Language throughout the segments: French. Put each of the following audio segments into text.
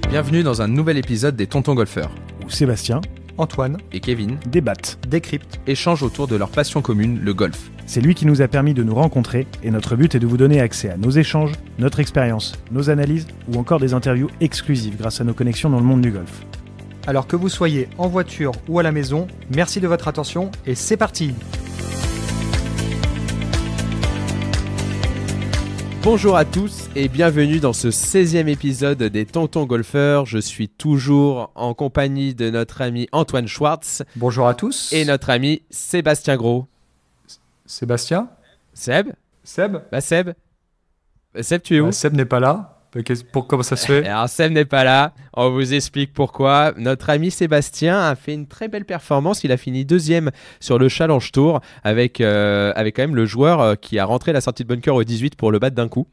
Bienvenue dans un nouvel épisode des Tontons Golfeurs, où Sébastien, Antoine et Kevin débattent, décrypte, échangent autour de leur passion commune, le golf. C'est lui qui nous a permis de nous rencontrer et notre but est de vous donner accès à nos échanges, notre expérience, nos analyses ou encore des interviews exclusives grâce à nos connexions dans le monde du golf. Alors que vous soyez en voiture ou à la maison, merci de votre attention et c'est parti. Bonjour à tous et bienvenue dans ce 16e épisode des Tontons Golfeurs. Je suis toujours en compagnie de notre ami Antoine Schwartz. Bonjour à tous. Et notre ami Sébastien Gros. Sébastien ? Seb ? Seb ? Seb, tu es où ? Seb n'est pas là. Comment ça se fait ? Alors Seb n'est pas là, on vous explique pourquoi. Notre ami Sébastien a fait une très belle performance, il a fini 2e sur le Challenge Tour avec quand même le joueur qui a rentré la sortie de bunker au 18 pour le battre d'un coup.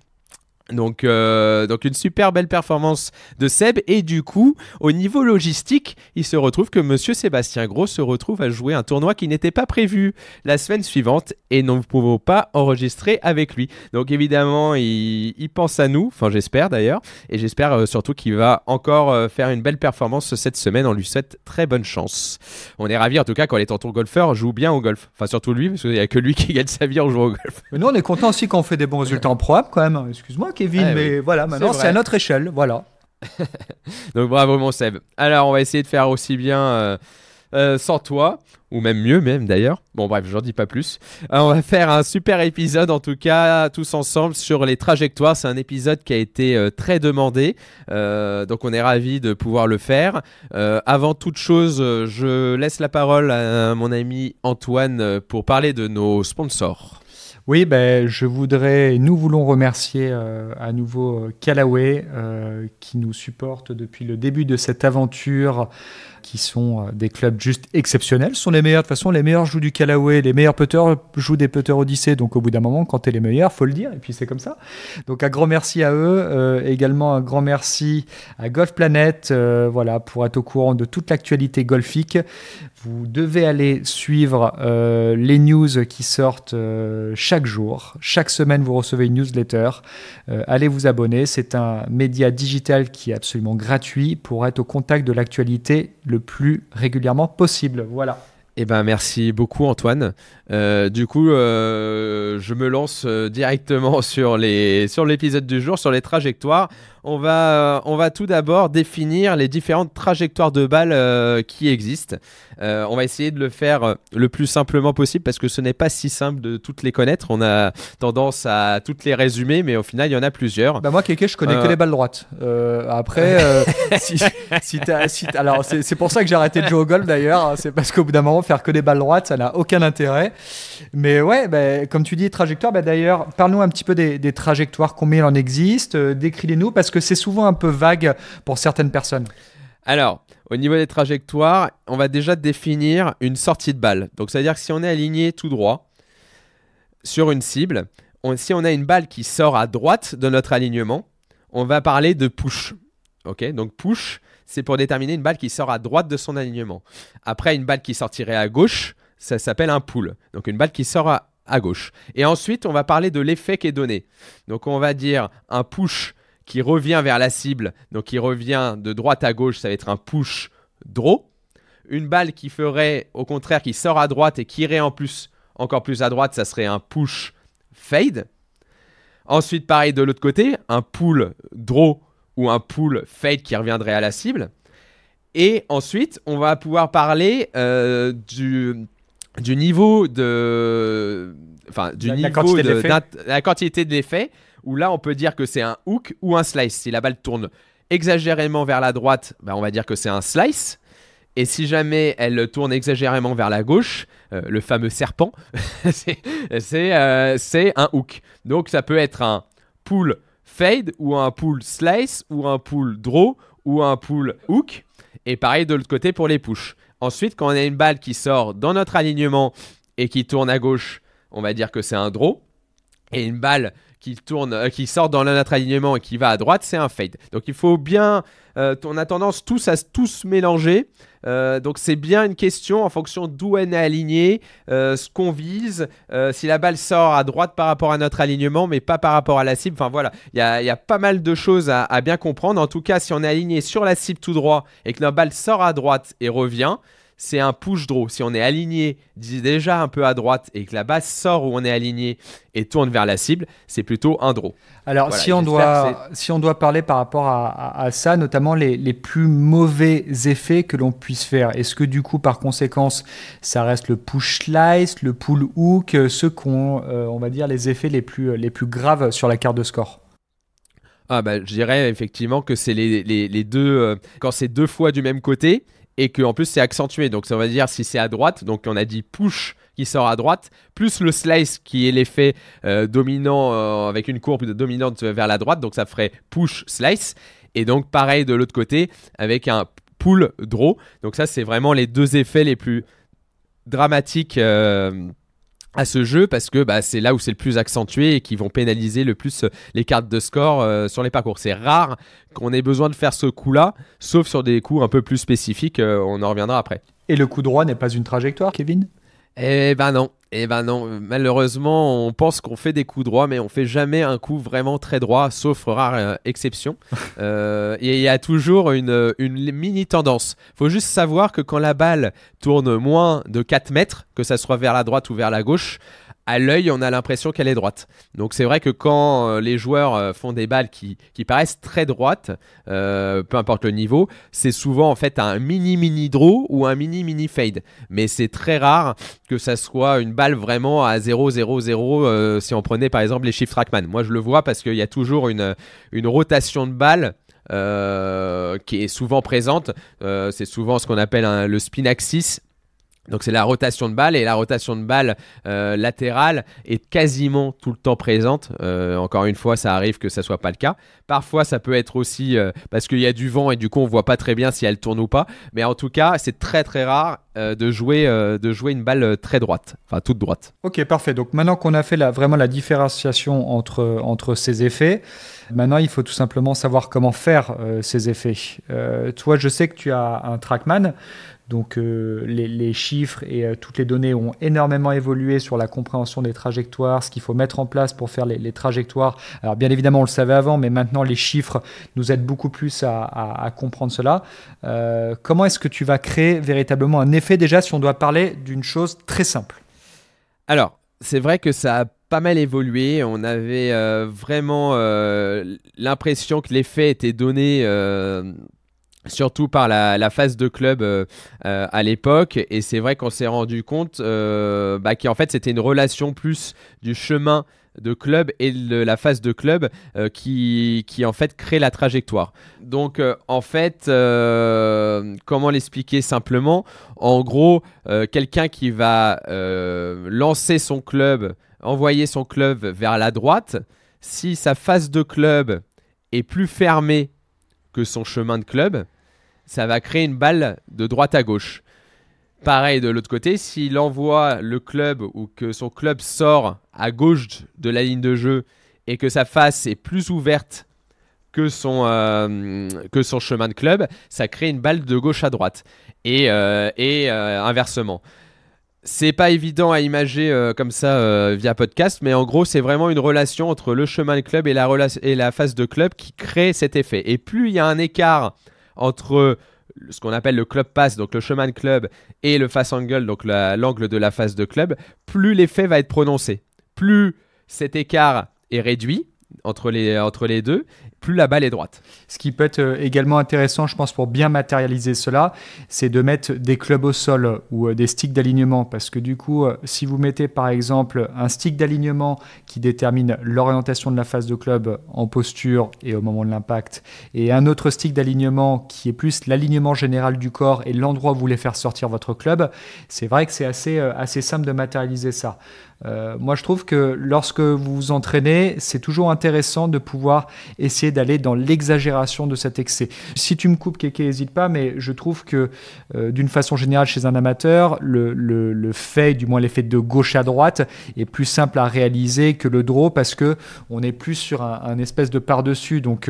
Donc une super belle performance de Seb et du coup au niveau logistique il se retrouve que monsieur Sébastien Gros se retrouve à jouer un tournoi qui n'était pas prévu la semaine suivante et nous ne pouvons pas enregistrer avec lui. Donc évidemment il pense à nous, enfin j'espère d'ailleurs, et j'espère surtout qu'il va encore faire une belle performance cette semaine. On lui souhaite très bonne chance. On est ravis en tout cas quand les Tontons Golfeurs jouent bien au golf, enfin surtout lui parce qu'il n'y a que lui qui gagne sa vie en jouant au golf. Mais nous on est content aussi quand on fait des bons résultats en pro quand même, excuse-moi Kevin, mais oui. Voilà, maintenant c'est à notre échelle, voilà. Donc bravo mon Seb. Alors on va essayer de faire aussi bien sans toi, ou même mieux même d'ailleurs. Bon bref, j'en dis pas plus. On va faire un super épisode en tout cas, tous ensemble sur les trajectoires. C'est un épisode qui a été très demandé, donc on est ravis de pouvoir le faire. Avant toute chose, je laisse la parole à mon ami Antoine pour parler de nos sponsors. Oui, nous voulons remercier à nouveau Callaway qui nous supporte depuis le début de cette aventure, qui sont des clubs juste exceptionnels. Ce sont les meilleurs, de toute façon, les meilleurs jouent du Callaway, les meilleurs putters jouent des putters Odyssey, donc au bout d'un moment, quand t'es les meilleurs, faut le dire, et puis c'est comme ça. Donc un grand merci à eux, également un grand merci à Golf Planet, pour être au courant de toute l'actualité golfique. Vous devez aller suivre les news qui sortent chaque jour. Chaque semaine, vous recevez une newsletter. Allez vous abonner. C'est un média digital qui est absolument gratuit pour être au contact de l'actualité le plus régulièrement possible. Voilà. Eh ben, merci beaucoup Antoine. Du coup, je me lance directement sur l'épisode du jour, sur les trajectoires. On va tout d'abord définir les différentes trajectoires de balles qui existent. On va essayer de le faire le plus simplement possible parce que ce n'est pas si simple de toutes les connaître. On a tendance à toutes les résumer, mais au final, il y en a plusieurs. Bah moi, Kéké, je connais que les balles droites. Après, alors c'est pour ça que j'ai arrêté de jouer au golf d'ailleurs. C'est parce qu'au bout d'un moment, faire que des balles droites, ça n'a aucun intérêt. Mais ouais, comme tu dis, trajectoire. D'ailleurs, parle-nous un petit peu des trajectoires, combien il en existe. Décris-les-nous parce que c'est souvent un peu vague pour certaines personnes. Alors, au niveau des trajectoires, on va déjà définir une sortie de balle. Donc, c'est-à-dire que si on est aligné tout droit sur une cible, si on a une balle qui sort à droite de notre alignement, on va parler de push. Okay, donc, push, c'est pour déterminer une balle qui sort à droite de son alignement. Après, une balle qui sortirait à gauche, ça s'appelle un pull. Donc, une balle qui sort à gauche. Et ensuite, on va parler de l'effet qui est donné. Donc, on va dire un push qui revient vers la cible, donc qui revient de droite à gauche, ça va être un push draw. Une balle qui ferait, au contraire, qui sort à droite et qui irait encore plus à droite, ça serait un push fade. Ensuite, pareil de l'autre côté, un pull draw ou un pull fade qui reviendrait à la cible. Et ensuite, on va pouvoir parler du niveau de... Enfin, la quantité de l'effet, où là, on peut dire que c'est un hook ou un slice. Si la balle tourne exagérément vers la droite, on va dire que c'est un slice. Et si jamais elle tourne exagérément vers la gauche, le fameux serpent, c'est un hook. Donc, ça peut être un pull fade ou un pull slice ou un pull draw ou un pull hook. Et pareil de l'autre côté pour les push. Ensuite, quand on a une balle qui sort dans notre alignement et qui tourne à gauche, on va dire que c'est un draw. Et une balle qui sort dans notre alignement et qui va à droite, c'est un fade. Donc il faut bien, on a tendance à tous mélanger. Donc c'est bien une question en fonction d'où elle est alignée, ce qu'on vise, si la balle sort à droite par rapport à notre alignement, mais pas par rapport à la cible. Enfin voilà, il y a pas mal de choses à bien comprendre. En tout cas, si on est aligné sur la cible tout droit et que notre balle sort à droite et revient, c'est un push draw. Si on est aligné déjà un peu à droite et que la balle sort où on est aligné et tourne vers la cible, c'est plutôt un draw. Alors, voilà, si on doit parler par rapport à ça, notamment les plus mauvais effets que l'on puisse faire, est-ce que du coup, par conséquence, ça reste le push slice, le pull hook, ceux qui ont, on va dire, les effets les plus graves sur la carte de score? Je dirais effectivement que c'est les deux, quand c'est deux fois du même côté, et qu'en plus c'est accentué. Donc ça veut dire si c'est à droite, donc on a dit push qui sort à droite, plus le slice qui est l'effet dominant avec une courbe dominante vers la droite, donc ça ferait push slice. Et donc pareil de l'autre côté avec un pull draw. Donc ça c'est vraiment les deux effets les plus dramatiques à ce jeu, parce que c'est là où c'est le plus accentué et qui vont pénaliser le plus les cartes de score sur les parcours. C'est rare qu'on ait besoin de faire ce coup-là, sauf sur des coups un peu plus spécifiques, on en reviendra après. Et le coup droit n'est pas une trajectoire, Kevin ? Eh ben non. Malheureusement, on pense qu'on fait des coups droits, mais on fait jamais un coup vraiment très droit, sauf rare exception. Et il y a toujours une mini tendance. Il faut juste savoir que quand la balle tourne moins de 4 mètres, que ça soit vers la droite ou vers la gauche, à l'œil, on a l'impression qu'elle est droite. Donc c'est vrai que quand les joueurs font des balles qui paraissent très droites, peu importe le niveau, c'est souvent en fait un mini draw ou un mini fade. Mais c'est très rare que ça soit une balle vraiment à 0-0-0 si on prenait par exemple les chiffres Trackman. Moi je le vois parce qu'il y a toujours une rotation de balles qui est souvent présente. C'est souvent ce qu'on appelle le spin axis. Donc c'est la rotation de balle, et la rotation de balle latérale est quasiment tout le temps présente. Encore une fois, ça arrive que ça soit pas le cas. Parfois, ça peut être aussi parce qu'il y a du vent et du coup on voit pas très bien si elle tourne ou pas. Mais en tout cas, c'est très très rare de jouer une balle très droite, enfin toute droite. Ok, parfait. Donc maintenant qu'on a fait vraiment la différenciation entre ces effets, maintenant il faut tout simplement savoir comment faire ces effets. Toi, je sais que tu as un Trackman. Donc les chiffres et toutes les données ont énormément évolué sur la compréhension des trajectoires, ce qu'il faut mettre en place pour faire les trajectoires. Alors bien évidemment, on le savait avant, mais maintenant les chiffres nous aident beaucoup plus à comprendre cela. Comment est-ce que tu vas créer véritablement un effet déjà, si on doit parler d'une chose très simple? Alors, c'est vrai que ça a pas mal évolué. On avait vraiment l'impression que l'effet était donné surtout par la phase de club à l'époque, et c'est vrai qu'on s'est rendu compte qu'en fait c'était une relation plus du chemin de club et de la phase de club qui en fait crée la trajectoire. Donc en fait, comment l'expliquer simplement? En gros, quelqu'un qui va lancer son club, envoyer son club vers la droite, si sa phase de club est plus fermée que son chemin de club, ça va créer une balle de droite à gauche. Pareil de l'autre côté, s'il envoie le club ou que son club sort à gauche de la ligne de jeu et que sa face est plus ouverte que son chemin de club, ça crée une balle de gauche à droite. Et inversement. C'est pas évident à imager comme ça via podcast, mais en gros, c'est vraiment une relation entre le chemin de club et la phase de club qui crée cet effet. Et plus il y a un écart entre ce qu'on appelle le club pass, donc le chemin de club, et le face angle, donc l'angle de la phase de club, plus l'effet va être prononcé. Plus cet écart est réduit entre les deux, plus la balle est droite. Ce qui peut être également intéressant, je pense, pour bien matérialiser cela, c'est de mettre des clubs au sol ou des sticks d'alignement, parce que du coup, si vous mettez par exemple un stick d'alignement qui détermine l'orientation de la phase de club en posture et au moment de l'impact, et un autre stick d'alignement qui est plus l'alignement général du corps et l'endroit où vous voulez faire sortir votre club, c'est vrai que c'est assez simple de matérialiser ça. Moi, je trouve que lorsque vous vous entraînez, c'est toujours intéressant de pouvoir essayer d'aller dans l'exagération de cet excès. Si tu me coupes, Kéké, n'hésite pas, mais je trouve que d'une façon générale, chez un amateur, le fade, du moins l'effet de gauche à droite, est plus simple à réaliser que le draw parce qu'on est plus sur un espèce de par-dessus. Donc,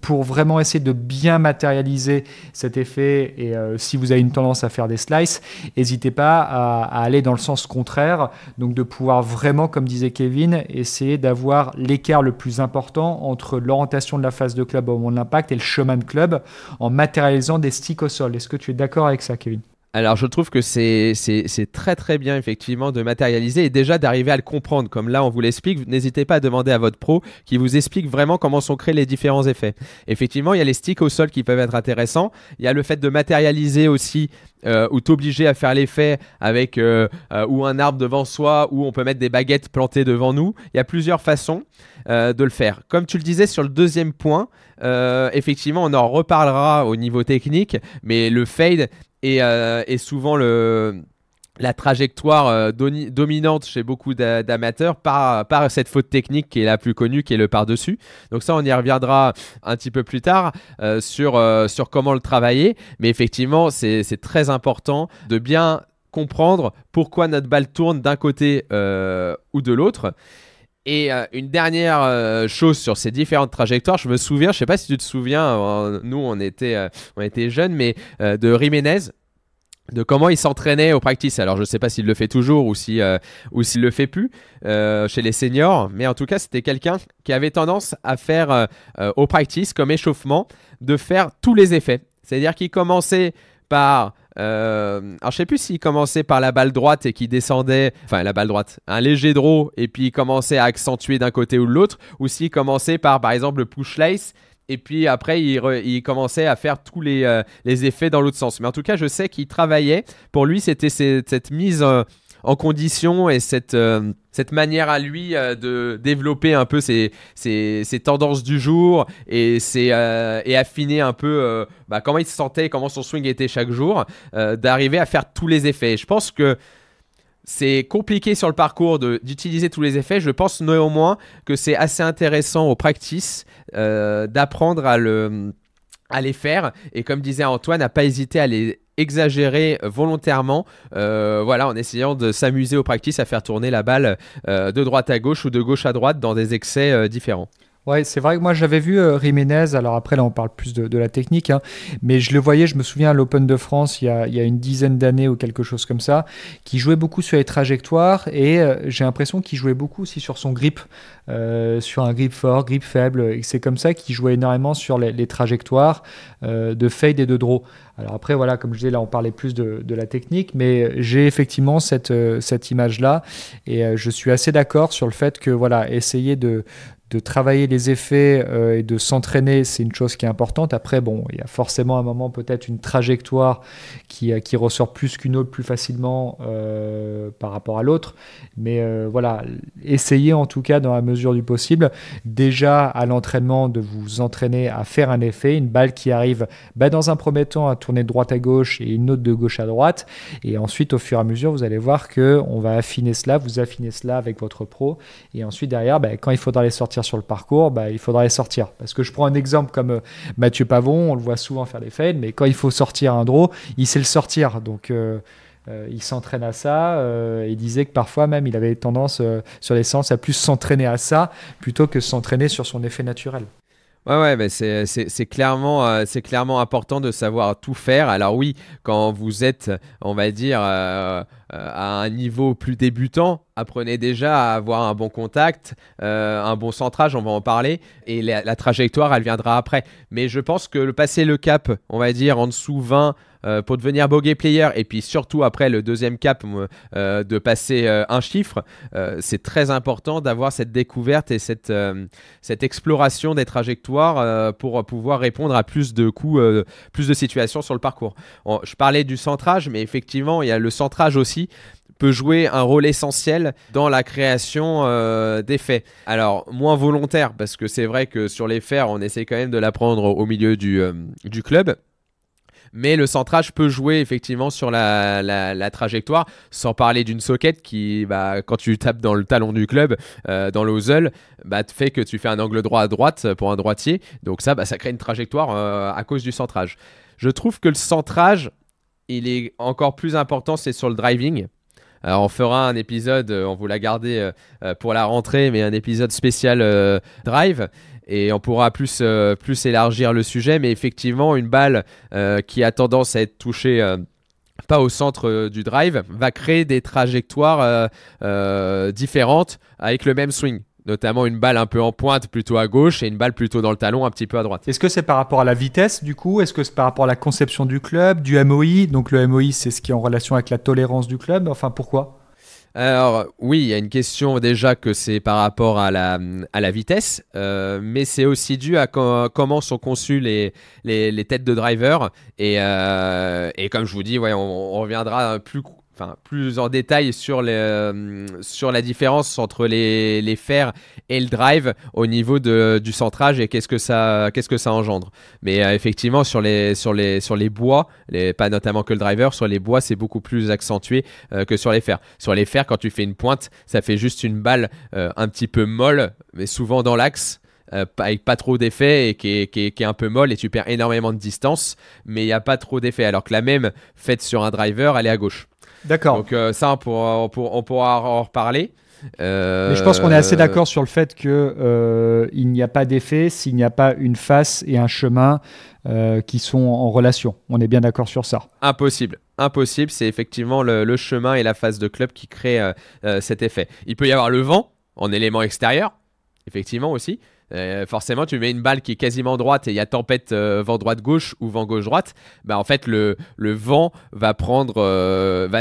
pour vraiment essayer de bien matérialiser cet effet, et si vous avez une tendance à faire des slices, n'hésitez pas à aller dans le sens contraire, donc de pouvoir vraiment, comme disait Kevin, essayer d'avoir l'écart le plus important entre l'orientation de la phase de club au moment de l'impact et le chemin de club en matérialisant des sticks au sol. Est-ce que tu es d'accord avec ça, Kevin ? Alors, je trouve que c'est très très bien effectivement de matérialiser et déjà d'arriver à le comprendre. Comme là, on vous l'explique, n'hésitez pas à demander à votre pro qui vous explique vraiment comment sont créés les différents effets. Effectivement, il y a les sticks au sol qui peuvent être intéressants. Il y a le fait de matérialiser aussi ou t'obliger à faire l'effet avec ou un arbre devant soi ou on peut mettre des baguettes plantées devant nous. Il y a plusieurs façons de le faire. Comme tu le disais sur le deuxième point, effectivement, on en reparlera au niveau technique, mais le fade est souvent la trajectoire dominante chez beaucoup d'amateurs par cette faute technique qui est la plus connue, qui est le par-dessus. Donc ça, on y reviendra un petit peu plus tard sur comment le travailler. Mais effectivement, c'est très important de bien comprendre pourquoi notre balle tourne d'un côté ou de l'autre. Et une dernière chose sur ces différentes trajectoires, je me souviens, je ne sais pas si tu te souviens, nous on était jeunes, mais de Jiménez, de comment il s'entraînait au practice. Alors je ne sais pas s'il le fait toujours ou s'il le fait plus chez les seniors, mais en tout cas c'était quelqu'un qui avait tendance à faire au practice comme échauffement, de faire tous les effets. C'est-à-dire qu'il commençait par... alors je sais plus s'il commençait par la balle droite et qu'il descendait, enfin la balle droite, un léger draw et puis il commençait à accentuer d'un côté ou de l'autre, ou s'il commençait par exemple le push lace et puis après il commençait à faire tous les effets dans l'autre sens. Mais en tout cas je sais qu'il travaillait, pour lui c'était cette mise en condition et cette manière à lui de développer un peu ses tendances du jour et affiner un peu comment il se sentait, comment son swing était chaque jour, d'arriver à faire tous les effets. Et je pense que c'est compliqué sur le parcours d'utiliser tous les effets. Je pense néanmoins que c'est assez intéressant au practice d'apprendre à les faire. Et comme disait Antoine, à pas hésiter à les exagérer volontairement, en essayant de s'amuser au practice à faire tourner la balle de droite à gauche ou de gauche à droite dans des excès différents. Ouais, c'est vrai que moi j'avais vu Jiménez, alors après là on parle plus de la technique, hein, mais je le voyais, je me souviens à l'Open de France il y a une dizaine d'années ou quelque chose comme ça, qui jouait beaucoup sur les trajectoires et j'ai l'impression qu'il jouait beaucoup aussi sur son grip, sur un grip fort, grip faible, et c'est comme ça qu'il jouait énormément sur les trajectoires de fade et de draw. Alors après voilà, comme je disais là on parlait plus de la technique, mais j'ai effectivement cette image-là et je suis assez d'accord sur le fait que voilà, essayer de travailler les effets et de s'entraîner, c'est une chose qui est importante. Après, bon, il y a forcément à un moment peut-être une trajectoire qui ressort plus qu'une autre plus facilement par rapport à l'autre. Mais voilà, essayez en tout cas dans la mesure du possible, déjà à l'entraînement, de vous entraîner à faire un effet, une balle qui arrive dans un premier temps à tourner de droite à gauche et une autre de gauche à droite. Et ensuite, au fur et à mesure, vous allez voir qu'on va affiner cela, vous affinez cela avec votre pro. Et ensuite, derrière, quand il faudra les sortir sur le parcours, il faudra les sortir. Parce que je prends un exemple comme Mathieu Pavon, on le voit souvent faire des fades, mais quand il faut sortir un draw, il sait le sortir. Donc il s'entraîne à ça. Il disait que parfois même il avait tendance sur les séances à plus s'entraîner à ça plutôt que s'entraîner sur son effet naturel. Ouais, mais c'est clairement important de savoir tout faire. Alors oui, quand vous êtes, on va dire, à un niveau plus débutant, apprenez déjà à avoir un bon contact, un bon centrage, on va en parler, et la trajectoire, elle viendra après. Mais je pense que passer le cap, on va dire, en dessous 20 pour devenir bogey player, et puis surtout après le deuxième cap, de passer un chiffre, c'est très important d'avoir cette découverte et cette exploration des trajectoires pour pouvoir répondre à plus de coups, plus de situations sur le parcours. Je parlais du centrage, mais effectivement, il y a le centrage aussi peut jouer un rôle essentiel dans la création d'effets. Alors, moins volontaire, parce que c'est vrai que sur les fers, on essaie quand même de l'apprendre au milieu du club. Mais le centrage peut jouer effectivement sur la trajectoire, sans parler d'une socket qui, quand tu tapes dans le talon du club, dans l'hosel, fait que tu fais un angle droit à droite pour un droitier. Donc ça crée une trajectoire à cause du centrage. Je trouve que le centrage, il est encore plus important, c'est sur le driving. Alors on fera un épisode, on vous l'a gardé pour la rentrée, mais un épisode spécial drive. Et on pourra plus élargir le sujet. Mais effectivement, une balle qui a tendance à être touchée pas au centre du drive va créer des trajectoires différentes avec le même swing. Notamment une balle un peu en pointe plutôt à gauche et une balle plutôt dans le talon un petit peu à droite. Est-ce que c'est par rapport à la vitesse du coup? Est-ce que c'est par rapport à la conception du club, du MOI? Donc le MOI, c'est ce qui est en relation avec la tolérance du club. Enfin, pourquoi? Alors oui, il y a une question déjà que c'est par rapport à la vitesse, mais c'est aussi dû à comment sont conçues les têtes de driver. Et comme je vous dis, on reviendra plus en détail sur la différence entre les fers et le drive au niveau du centrage et qu'est-ce que ça engendre. Mais effectivement sur les bois, pas notamment que le driver, sur les bois c'est beaucoup plus accentué que sur les fers. Sur les fers, quand tu fais une pointe, ça fait juste une balle un petit peu molle, mais souvent dans l'axe. Avec pas trop d'effet et qui est un peu molle et tu perds énormément de distance, mais il n'y a pas trop d'effet, alors que la même faite sur un driver, elle est à gauche. D'accord. Donc ça, on pourra en reparler. Mais je pense qu'on est assez d'accord sur le fait que il n'y a pas d'effet s'il n'y a pas une face et un chemin qui sont en relation. On est bien d'accord sur ça. Impossible, c'est effectivement le chemin et la face de club qui créent cet effet. Il peut y avoir le vent en élément extérieur, effectivement aussi. Forcément, tu mets une balle qui est quasiment droite et il y a tempête vent droite-gauche ou vent gauche-droite. En fait, le vent va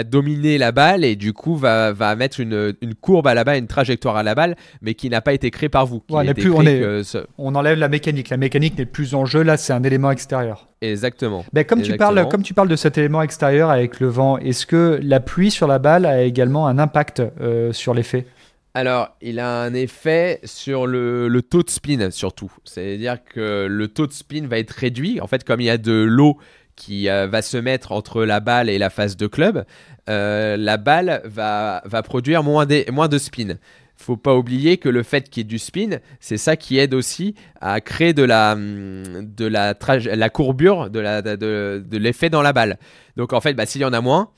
dominer la balle et du coup va mettre une courbe à la balle, une trajectoire à la balle, mais qui n'a pas été créée par vous. On enlève la mécanique. La mécanique n'est plus en jeu. Là, c'est un élément extérieur. Exactement. Comme tu parles de cet élément extérieur avec le vent, est-ce que la pluie sur la balle a également un impact sur l'effet? Alors, il a un effet sur le taux de spin surtout. C'est-à-dire que le taux de spin va être réduit. En fait, comme il y a de l'eau qui va se mettre entre la balle et la face de club, la balle va produire moins de spin. Faut pas oublier que le fait qu'il y ait du spin, c'est ça qui aide aussi à créer de la courbure de l'effet dans la balle. Donc en fait, s'il y en a moins,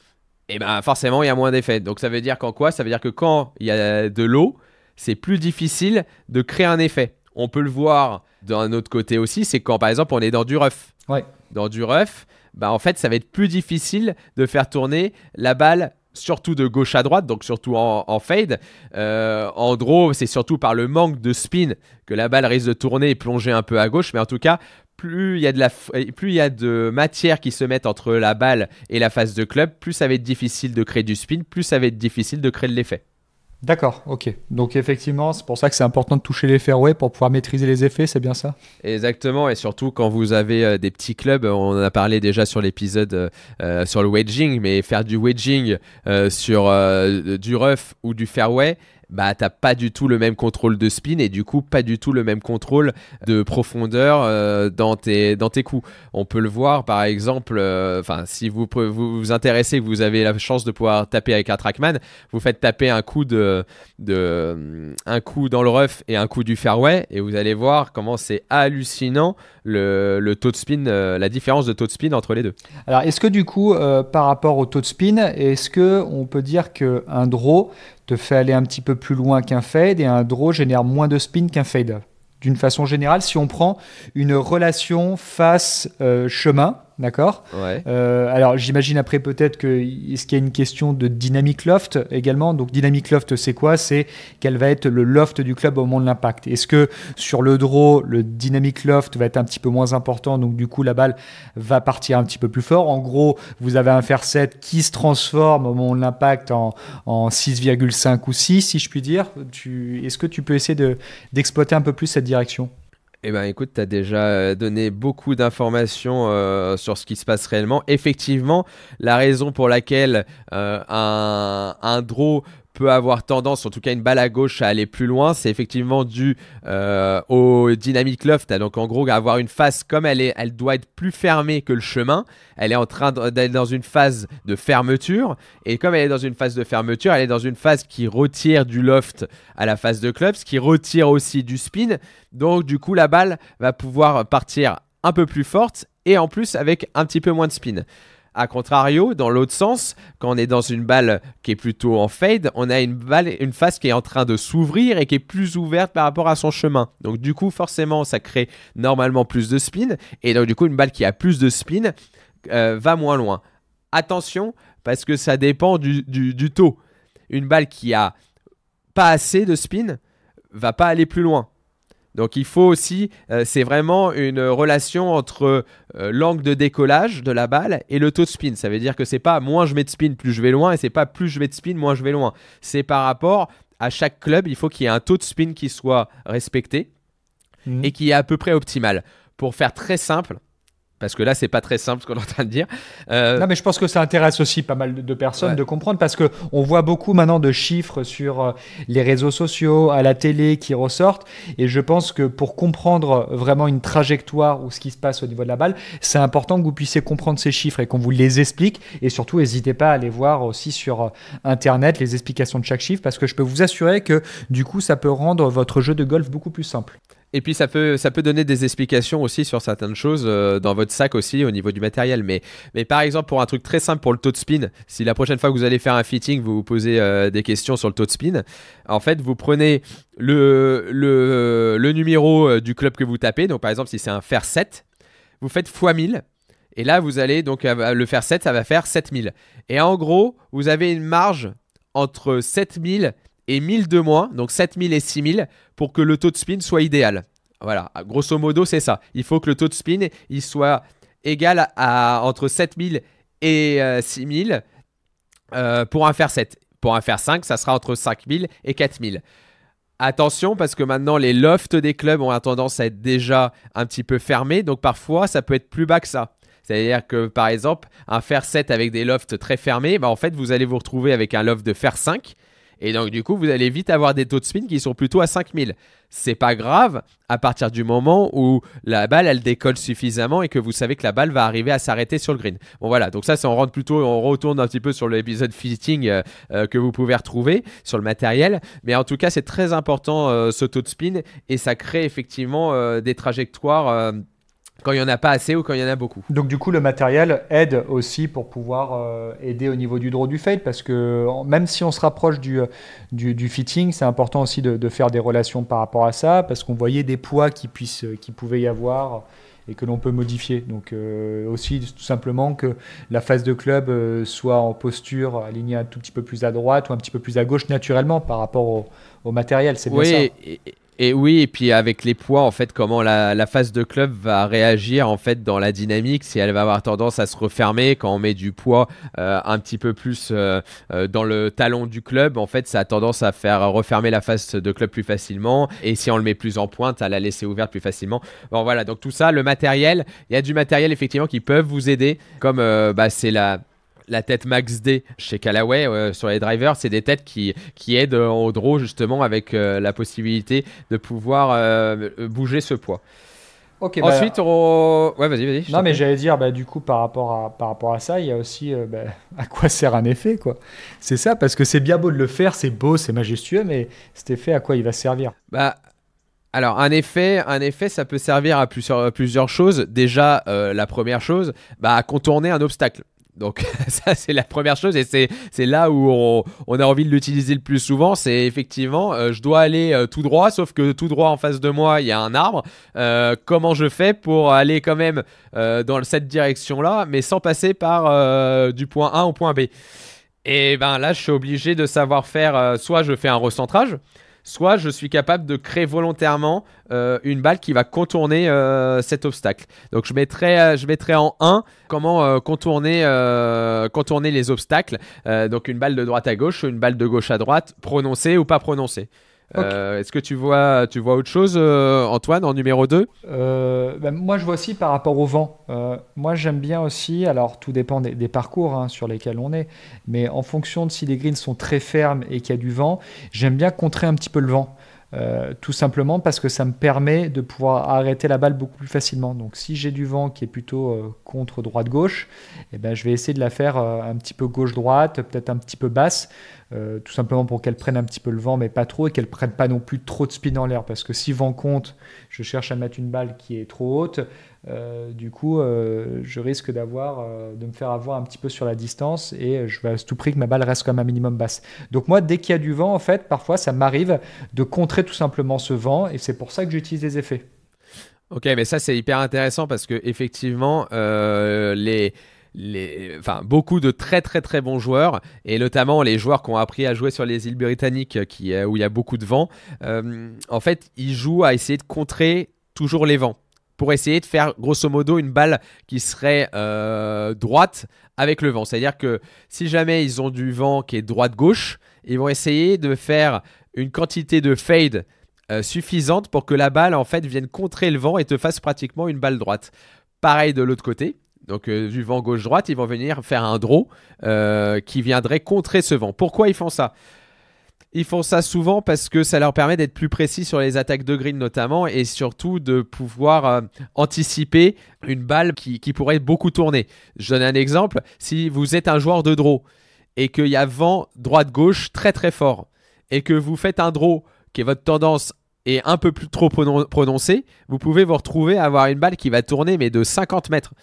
forcément il y a moins d'effet. Donc ça veut dire ça veut dire que quand il y a de l'eau, c'est plus difficile de créer un effet. On peut le voir d'un autre côté aussi, c'est quand par exemple on est dans du rough. Ouais. Dans du rough, en fait ça va être plus difficile de faire tourner la balle, surtout de gauche à droite, donc surtout en fade. En draw, c'est surtout par le manque de spin que la balle risque de tourner et plonger un peu à gauche, mais en tout cas, plus il y a de matière qui se met entre la balle et la face de club, plus ça va être difficile de créer du spin, plus ça va être difficile de créer de l'effet. D'accord, ok. Donc effectivement, c'est pour ça que c'est important de toucher les fairways pour pouvoir maîtriser les effets, c'est bien ça? Exactement, et surtout quand vous avez des petits clubs, on en a parlé déjà sur l'épisode sur le wedging, mais faire du wedging sur du rough ou du fairway, t'as pas du tout le même contrôle de spin et du coup pas du tout le même contrôle de profondeur dans tes coups. On peut le voir par exemple, si vous vous intéressez, que vous avez la chance de pouvoir taper avec un TrackMan, vous faites taper un coup un coup dans le rough et un coup du fairway et vous allez voir comment c'est hallucinant le taux de spin, la différence de taux de spin entre les deux. Alors est-ce que du coup par rapport au taux de spin, est-ce que on peut dire qu'un draw te fait aller un petit peu plus loin qu'un fade et un draw génère moins de spin qu'un fade? D'une façon générale, si on prend une relation face-chemin, d'accord? Ouais. Alors j'imagine après peut-être est-ce qu'il y a une question de dynamic loft également? Donc dynamic loft, c'est quoi? C'est quel va être le loft du club au moment de l'impact. Est-ce que sur le draw, le dynamic loft va être un petit peu moins important, donc du coup la balle va partir un petit peu plus fort? En gros, vous avez un fair set qui se transforme au moment de l'impact en 6,5 ou 6, si je puis dire. Est-ce que tu peux essayer d'exploiter un peu plus cette direction? Écoute, tu as déjà donné beaucoup d'informations sur ce qui se passe réellement. Effectivement, la raison pour laquelle un draw peut avoir tendance, en tout cas une balle à gauche, à aller plus loin, c'est effectivement dû au dynamic loft. Donc en gros, avoir une face comme elle doit être plus fermée que le chemin. Elle est en train d'aller dans une phase de fermeture. Et comme elle est dans une phase de fermeture, elle est dans une phase qui retire du loft à la phase de club, ce qui retire aussi du spin. Donc du coup, la balle va pouvoir partir un peu plus forte et en plus avec un petit peu moins de spin. A contrario, dans l'autre sens, quand on est dans une balle qui est plutôt en fade, on a une face qui est en train de s'ouvrir et qui est plus ouverte par rapport à son chemin. Donc du coup, forcément, ça crée normalement plus de spin. Et donc du coup, une balle qui a plus de spin va moins loin. Attention, parce que ça dépend du taux. Une balle qui a pas assez de spin va pas aller plus loin. Donc il faut aussi, c'est vraiment une relation entre l'angle de décollage de la balle et le taux de spin. Ça veut dire que c'est pas moins je mets de spin, plus je vais loin, et c'est pas plus je mets de spin, moins je vais loin. C'est par rapport à chaque club, il faut qu'il y ait un taux de spin qui soit respecté et qui est à peu près optimal. Pour faire très simple, parce que là, c'est pas très simple ce qu'on est en train de dire. Non, mais je pense que ça intéresse aussi pas mal de personnes de comprendre, parce qu'on voit beaucoup maintenant de chiffres sur les réseaux sociaux, à la télé qui ressortent. Et je pense que pour comprendre vraiment une trajectoire ou ce qui se passe au niveau de la balle, c'est important que vous puissiez comprendre ces chiffres et qu'on vous les explique. Et surtout, n'hésitez pas à aller voir aussi sur Internet les explications de chaque chiffre, parce que je peux vous assurer que du coup, ça peut rendre votre jeu de golf beaucoup plus simple. Et puis ça peut donner des explications aussi sur certaines choses dans votre sac aussi au niveau du matériel. Mais par exemple, pour un truc très simple pour le taux de spin, si la prochaine fois que vous allez faire un fitting, vous vous posez des questions sur le taux de spin, en fait, vous prenez le numéro du club que vous tapez. Donc par exemple, si c'est un fer 7, vous faites x 1000. Et là, vous allez donc le fer 7, ça va faire 7000. Et en gros, vous avez une marge entre 7000 et 1000 de moins, donc 7000 et 6000, pour que le taux de spin soit idéal. Voilà, grosso modo, c'est ça. Il faut que le taux de spin il soit égal à entre 7000 et 6000 pour un fer 7. Pour un fer 5, ça sera entre 5000 et 4000. Attention, parce que maintenant, les lofts des clubs ont tendance à être déjà un petit peu fermés, donc parfois, ça peut être plus bas que ça. C'est-à-dire que, par exemple, un fer 7 avec des lofts très fermés, en fait, vous allez vous retrouver avec un loft de fer 5. Et donc, du coup, vous allez vite avoir des taux de spin qui sont plutôt à 5000. C'est pas grave à partir du moment où la balle, elle décolle suffisamment et que vous savez que la balle va arriver à s'arrêter sur le green. Bon, voilà. Donc, ça, on retourne un petit peu sur l'épisode fitting que vous pouvez retrouver sur le matériel. Mais en tout cas, c'est très important ce taux de spin et ça crée effectivement des trajectoires. Quand il n'y en a pas assez ou quand il y en a beaucoup. Donc du coup, le matériel aide aussi pour pouvoir aider au niveau du draw du fade, parce que même si on se rapproche du fitting, c'est important aussi de faire des relations par rapport à ça, parce qu'on voyait des poids qui pouvaient y avoir et que l'on peut modifier. Donc aussi tout simplement que la face de club soit en posture alignée un tout petit peu plus à droite ou un petit peu plus à gauche naturellement par rapport au matériel. C'est bien ça. Et oui, et puis avec les poids, en fait, comment la face de club va réagir en fait dans la dynamique, si elle va avoir tendance à se refermer quand on met du poids un petit peu plus dans le talon du club, en fait, ça a tendance à faire refermer la face de club plus facilement. Et si on le met plus en pointe, à la laisser ouverte plus facilement. Bon, voilà, donc tout ça, le matériel, il y a du matériel effectivement qui peuvent vous aider, comme c'est la tête Max D chez Callaway sur les drivers, c'est des têtes qui aident au draw justement avec la possibilité de pouvoir bouger ce poids. Okay, ensuite, ouais, vas-y. Non, mais j'allais dire, du coup, par rapport à ça, il y a aussi à quoi sert un effet, quoi. C'est ça, parce que c'est bien beau de le faire, c'est beau, c'est majestueux, mais cet effet, à quoi il va servir? Alors, un effet, ça peut servir à plusieurs choses. Déjà, la première chose, à contourner un obstacle. Donc ça c'est la première chose et c'est là où on a envie de l'utiliser le plus souvent. C'est effectivement je dois aller tout droit, sauf que tout droit en face de moi il y a un arbre. Comment je fais pour aller quand même dans cette direction là, mais sans passer par du point A au point B? Et là je suis obligé de savoir faire soit je fais un recentrage, soit je suis capable de créer volontairement une balle qui va contourner cet obstacle. Donc je mettrai en 1 comment contourner les obstacles. Donc une balle de droite à gauche, une balle de gauche à droite, prononcée ou pas prononcée. Ok. Est-ce que tu vois autre chose, Antoine, en numéro 2? Moi, je vois aussi par rapport au vent. Moi, j'aime bien aussi, alors tout dépend des parcours hein, sur lesquels on est, mais en fonction de si les greens sont très fermes et qu'il y a du vent, j'aime bien contrer un petit peu le vent. Tout simplement parce que ça me permet de pouvoir arrêter la balle beaucoup plus facilement. Donc si j'ai du vent qui est plutôt contre droite-gauche, eh ben, je vais essayer de la faire un petit peu gauche-droite, peut-être un petit peu basse, tout simplement pour qu'elle prenne un petit peu le vent, mais pas trop, et qu'elle prenne pas non plus trop de spin en l'air. Parce que si vent compte, je cherche à mettre une balle qui est trop haute, du coup, je risque de me faire avoir un petit peu sur la distance, et je vais à tout prix que ma balle reste comme un minimum basse. Donc moi, dès qu'il y a du vent, en fait, parfois, ça m'arrive de contrer tout simplement ce vent, et c'est pour ça que j'utilise les effets. Ok, mais ça c'est hyper intéressant parce que effectivement, enfin, beaucoup de très très très bons joueurs, et notamment les joueurs qui ont appris à jouer sur les îles britanniques où il y a beaucoup de vent, en fait, ils jouent à essayer de contrer toujours les vents pour essayer de faire grosso modo une balle qui serait droite avec le vent. C'est-à-dire que si jamais ils ont du vent qui est droite-gauche, ils vont essayer de faire une quantité de fade suffisante pour que la balle en fait vienne contrer le vent et te fasse pratiquement une balle droite. Pareil de l'autre côté. Donc du vent gauche-droite, ils vont venir faire un draw qui viendrait contrer ce vent. Pourquoi ils font ça? Ils font ça souvent parce que ça leur permet d'être plus précis sur les attaques de green notamment, et surtout de pouvoir anticiper une balle qui pourrait beaucoup tourner. Je donne un exemple. Si vous êtes un joueur de draw et qu'il y a vent droite-gauche très très fort et que vous faites un draw qui est votre tendance est un peu plus trop prononcée, vous pouvez vous retrouver à avoir une balle qui va tourner mais de 50 mètres.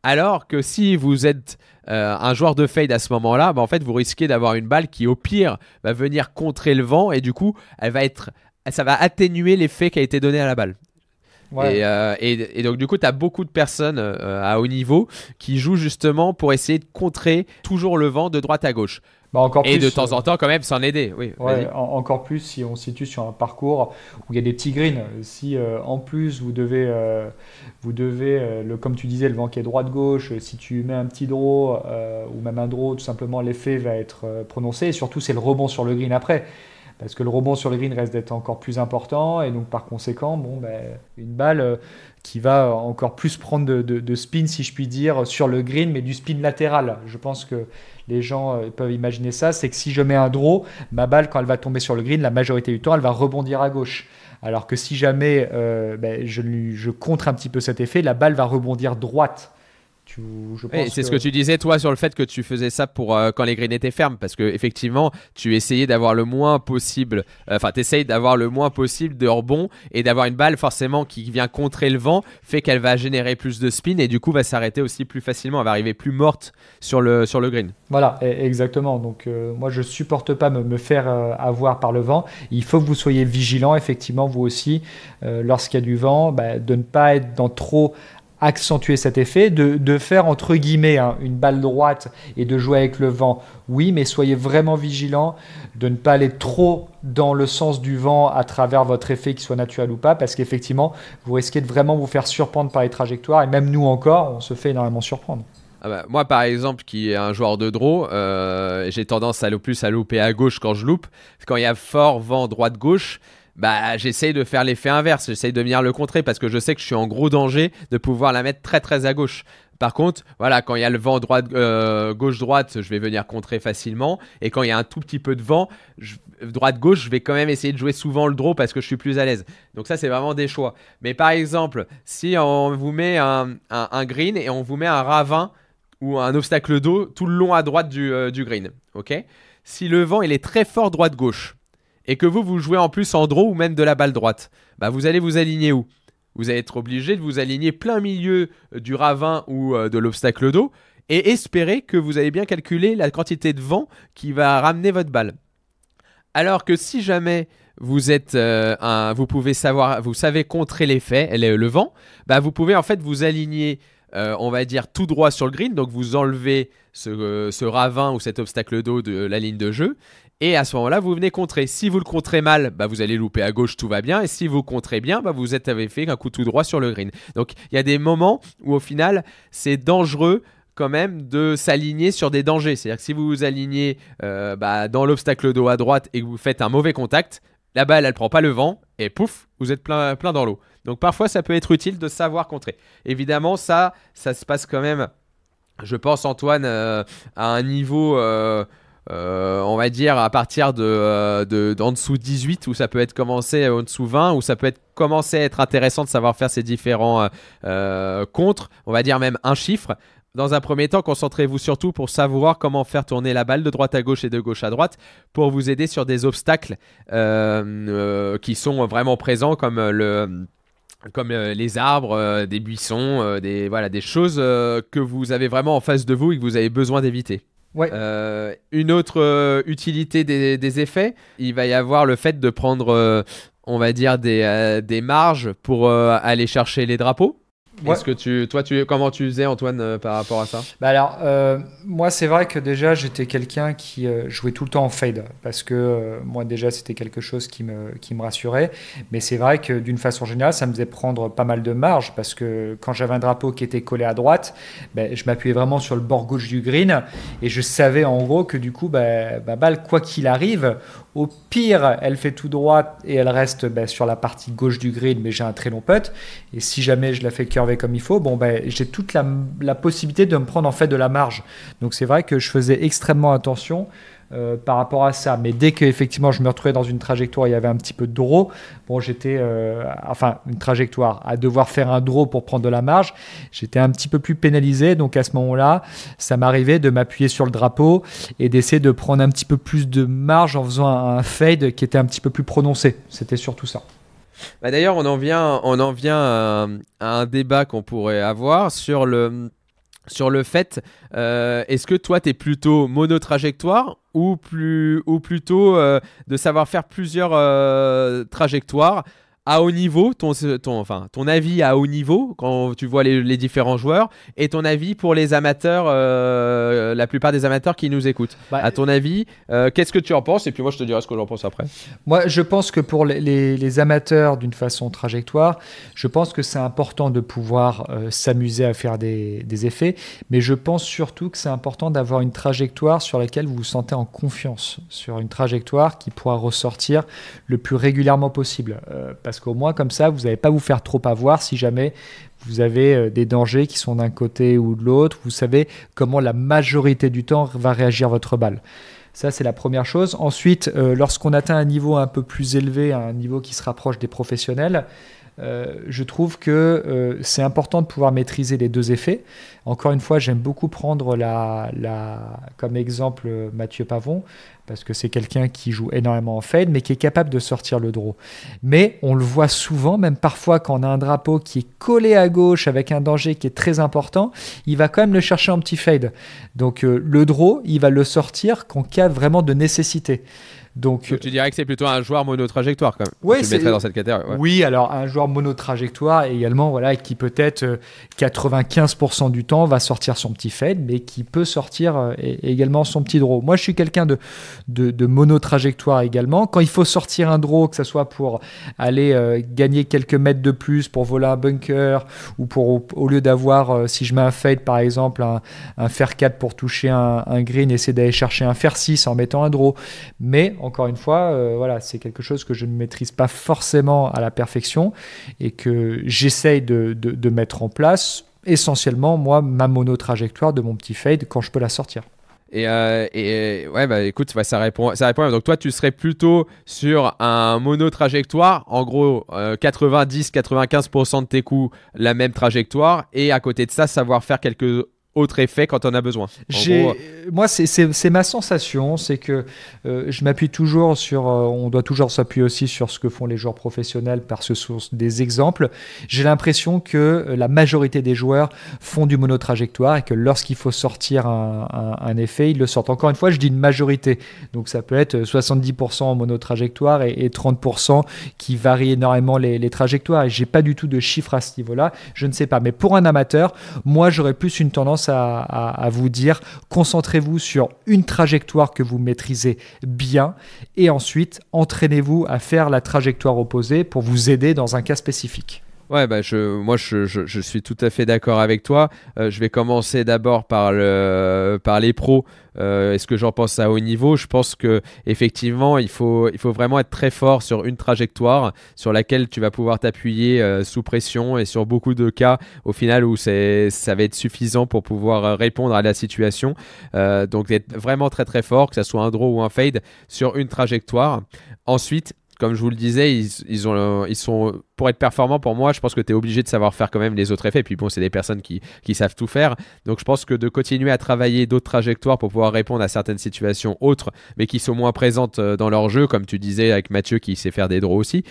Alors que si vous êtes un joueur de fade à ce moment-là, bah en fait, vous risquez d'avoir une balle qui, au pire, va venir contrer le vent, et du coup, ça va atténuer l'effet qui a été donné à la balle. Ouais. Et donc, du coup, tu as beaucoup de personnes à haut niveau qui jouent justement pour essayer de contrer toujours le vent de droite à gauche. Bah, encore Et plus, de temps en temps, quand même, s'en aider. Oui, ouais, vas-y. encore plus si on se situe sur un parcours où il y a des petits greens. Si en plus comme tu disais, le vent qui est droite-gauche, si tu mets un petit draw ou même un draw, tout simplement l'effet va être prononcé. Et surtout, c'est le rebond sur le green après. Parce que le rebond sur le green reste d'être encore plus important. Et donc, par conséquent, bon, ben, une balle qui va encore plus prendre de spin, si je puis dire, sur le green, mais du spin latéral. Je pense que les gens peuvent imaginer ça. C'est que si je mets un draw, ma balle, quand elle va tomber sur le green, la majorité du temps, elle va rebondir à gauche. Alors que si jamais ben, je contre un petit peu cet effet, la balle va rebondir droite. Je Oui, pense c'est ce que tu disais toi sur le fait que tu faisais ça pour quand les greens étaient fermes, parce que effectivement tu essayais d'avoir le moins possible, t'essayes d'avoir le moins possible de rebond, et d'avoir une balle forcément qui vient contrer le vent fait qu'elle va générer plus de spin, et du coup va s'arrêter aussi plus facilement, elle va arriver plus morte sur le green. Voilà, exactement. Donc moi je supporte pas me faire avoir par le vent. Il faut que vous soyez vigilant, effectivement, vous aussi, lorsqu'il y a du vent, bah, de ne pas être dans trop accentuer cet effet, de faire entre guillemets une balle droite et de jouer avec le vent, oui, mais soyez vraiment vigilant de ne pas aller trop dans le sens du vent à travers votre effet, qu'il soit naturel ou pas, parce qu'effectivement, vous risquez de vraiment vous faire surprendre par les trajectoires, et même nous encore, on se fait énormément surprendre. Ah bah, moi par exemple qui est un joueur de draw, j'ai tendance à plus à louper à gauche quand je loupe. Quand il y a fort vent droite-gauche, bah, j'essaye de faire l'effet inverse, j'essaye de venir le contrer parce que je sais que je suis en gros danger de pouvoir la mettre très très à gauche. Par contre, voilà, quand il y a le vent gauche-droite, je vais venir contrer facilement. Et quand il y a un tout petit peu de vent, droite-gauche, je vais quand même essayer de jouer souvent le draw parce que je suis plus à l'aise. Donc ça, c'est vraiment des choix. Mais par exemple, si on vous met un green et on vous met un ravin ou un obstacle d'eau tout le long à droite du green, ok? Si le vent il est très fort droite-gauche, et que vous jouez en plus en draw ou même de la balle droite, bah vous allez vous aligner où? Vous allez être obligé de vous aligner plein milieu du ravin ou de l'obstacle d'eau, et espérer que vous avez bien calculé la quantité de vent qui va ramener votre balle. Alors que si jamais vous savez contrer l'effet, le vent, bah vous pouvez en fait vous aligner, on va dire tout droit sur le green, donc vous enlevez ce ravin ou cet obstacle d'eau de la ligne de jeu. Et à ce moment-là, vous venez contrer. Si vous le contrez mal, bah vous allez louper à gauche, tout va bien. Et si vous contrez bien, bah vous avez fait un coup tout droit sur le green. Donc il y a des moments où au final, c'est dangereux quand même de s'aligner sur des dangers. C'est-à-dire que si vous vous alignez dans l'obstacle d'eau à droite et que vous faites un mauvais contact, la balle, elle prend pas le vent et pouf, vous êtes plein dans l'eau. Donc parfois, ça peut être utile de savoir contrer. Évidemment, ça se passe quand même, je pense, Antoine, à un niveau, on va dire, à partir d'en dessous 18, où ça peut être commencé en dessous 20, où ça peut être commencé à être intéressant de savoir faire ces différents contres, on va dire même un chiffre. Dans un premier temps, concentrez-vous surtout pour savoir comment faire tourner la balle de droite à gauche et de gauche à droite pour vous aider sur des obstacles qui sont vraiment présents comme les arbres, des buissons, des choses que vous avez vraiment en face de vous et que vous avez besoin d'éviter. Ouais. Une autre utilité des effets, il va y avoir le fait de prendre, on va dire, des marges pour aller chercher les drapeaux. Ouais. Est-ce que comment tu faisais, Antoine, par rapport à ça? Bah alors, moi, c'est vrai que déjà, j'étais quelqu'un qui jouait tout le temps en fade parce que moi, déjà, c'était quelque chose qui me rassurait. Mais c'est vrai que d'une façon générale, ça me faisait prendre pas mal de marge parce que quand j'avais un drapeau qui était collé à droite, je m'appuyais vraiment sur le bord gauche du green et je savais en gros que du coup, ma balle, quoi qu'il arrive, au pire, elle fait tout droit et elle reste sur la partie gauche du green, mais j'ai un très long putt. Et si jamais je la fais curver comme il faut, j'ai toute la possibilité de me prendre en fait de la marge. Donc c'est vrai que je faisais extrêmement attention par rapport à ça. Mais dès que effectivement je me retrouvais dans une trajectoire, il y avait un petit peu de draw. Bon, j'étais, une trajectoire à devoir faire un draw pour prendre de la marge. J'étais un petit peu plus pénalisé. Donc à ce moment-là, ça m'arrivait de m'appuyer sur le drapeau et d'essayer de prendre un petit peu plus de marge en faisant un fade qui était un petit peu plus prononcé. C'était surtout ça. D'ailleurs, on en vient à un débat qu'on pourrait avoir sur le fait, est-ce que toi, tu es plutôt monotrajectoire ou plutôt de savoir faire plusieurs trajectoires à haut niveau, ton avis à haut niveau quand tu vois les différents joueurs et ton avis pour les amateurs, la plupart des amateurs qui nous écoutent. À ton avis, qu'est-ce que tu en penses? Et puis moi, je te dirai ce que j'en pense après. Moi, je pense que pour les amateurs d'une façon trajectoire, je pense que c'est important de pouvoir s'amuser à faire des effets, mais je pense surtout que c'est important d'avoir une trajectoire sur laquelle vous vous sentez en confiance, sur une trajectoire qui pourra ressortir le plus régulièrement possible. Parce qu'au moins, comme ça, vous n'allez pas vous faire trop avoir si jamais vous avez des dangers qui sont d'un côté ou de l'autre. Vous savez comment la majorité du temps va réagir votre balle. Ça, c'est la première chose. Ensuite, lorsqu'on atteint un niveau un peu plus élevé, un niveau qui se rapproche des professionnels, je trouve que c'est important de pouvoir maîtriser les deux effets. Encore une fois, j'aime beaucoup prendre comme exemple Mathieu Pavon, parce que c'est quelqu'un qui joue énormément en fade, mais qui est capable de sortir le draw. Mais on le voit souvent, même parfois quand on a un drapeau qui est collé à gauche avec un danger qui est très important, il va quand même le chercher en petit fade. Donc le draw, il va le sortir qu'en cas vraiment de nécessité. Donc tu dirais que c'est plutôt un joueur monotrajectoire quand même. Ouais, tu le mettrais dans cette catégorie. Ouais. Oui, alors un joueur monotrajectoire également, qui peut-être 95% du temps va sortir son petit fade, mais qui peut sortir également son petit draw. Moi, je suis quelqu'un de monotrajectoire également. Quand il faut sortir un draw, que ce soit pour aller gagner quelques mètres de plus, pour voler un bunker, ou au lieu d'avoir, si je mets un fade par exemple, un fer 4 pour toucher un green, essayer d'aller chercher un fer 6 en mettant un draw. Mais encore une fois, c'est quelque chose que je ne maîtrise pas forcément à la perfection et que j'essaye de mettre en place essentiellement, moi, ma monotrajectoire de mon petit fade quand je peux la sortir. Écoute, ça répond. Donc toi, tu serais plutôt sur un monotrajectoire, en gros 90-95% de tes coups, la même trajectoire, et à côté de ça, savoir faire quelques autre effet quand on a besoin. Moi, c'est ma sensation, c'est que je m'appuie toujours sur, on doit toujours s'appuyer aussi sur ce que font les joueurs professionnels parce que ce sont des exemples. J'ai l'impression que la majorité des joueurs font du monotrajectoire et que lorsqu'il faut sortir un effet, ils le sortent. Encore une fois, je dis une majorité. Donc ça peut être 70% en monotrajectoire et 30% qui varient énormément les trajectoires. Et j'ai pas du tout de chiffres à ce niveau-là. Je ne sais pas. Mais pour un amateur, moi, j'aurais plus une tendance à vous dire, concentrez-vous sur une trajectoire que vous maîtrisez bien et ensuite entraînez-vous à faire la trajectoire opposée pour vous aider dans un cas spécifique. Ouais, bah je suis tout à fait d'accord avec toi. Je vais commencer d'abord par les pros. Est-ce que j'en pense à haut niveau? Je pense que effectivement, il faut vraiment être très fort sur une trajectoire sur laquelle tu vas pouvoir t'appuyer sous pression et sur beaucoup de cas au final où ça va être suffisant pour pouvoir répondre à la situation. Donc être vraiment très très fort, que ce soit un draw ou un fade sur une trajectoire. Ensuite, comme je vous le disais, ils sont, pour être performants pour moi, je pense que tu es obligé de savoir faire quand même les autres effets. Et puis bon, c'est des personnes qui savent tout faire. Donc je pense que de continuer à travailler d'autres trajectoires pour pouvoir répondre à certaines situations autres, mais qui sont moins présentes dans leur jeu, comme tu disais avec Mathieu qui sait faire des draws aussi.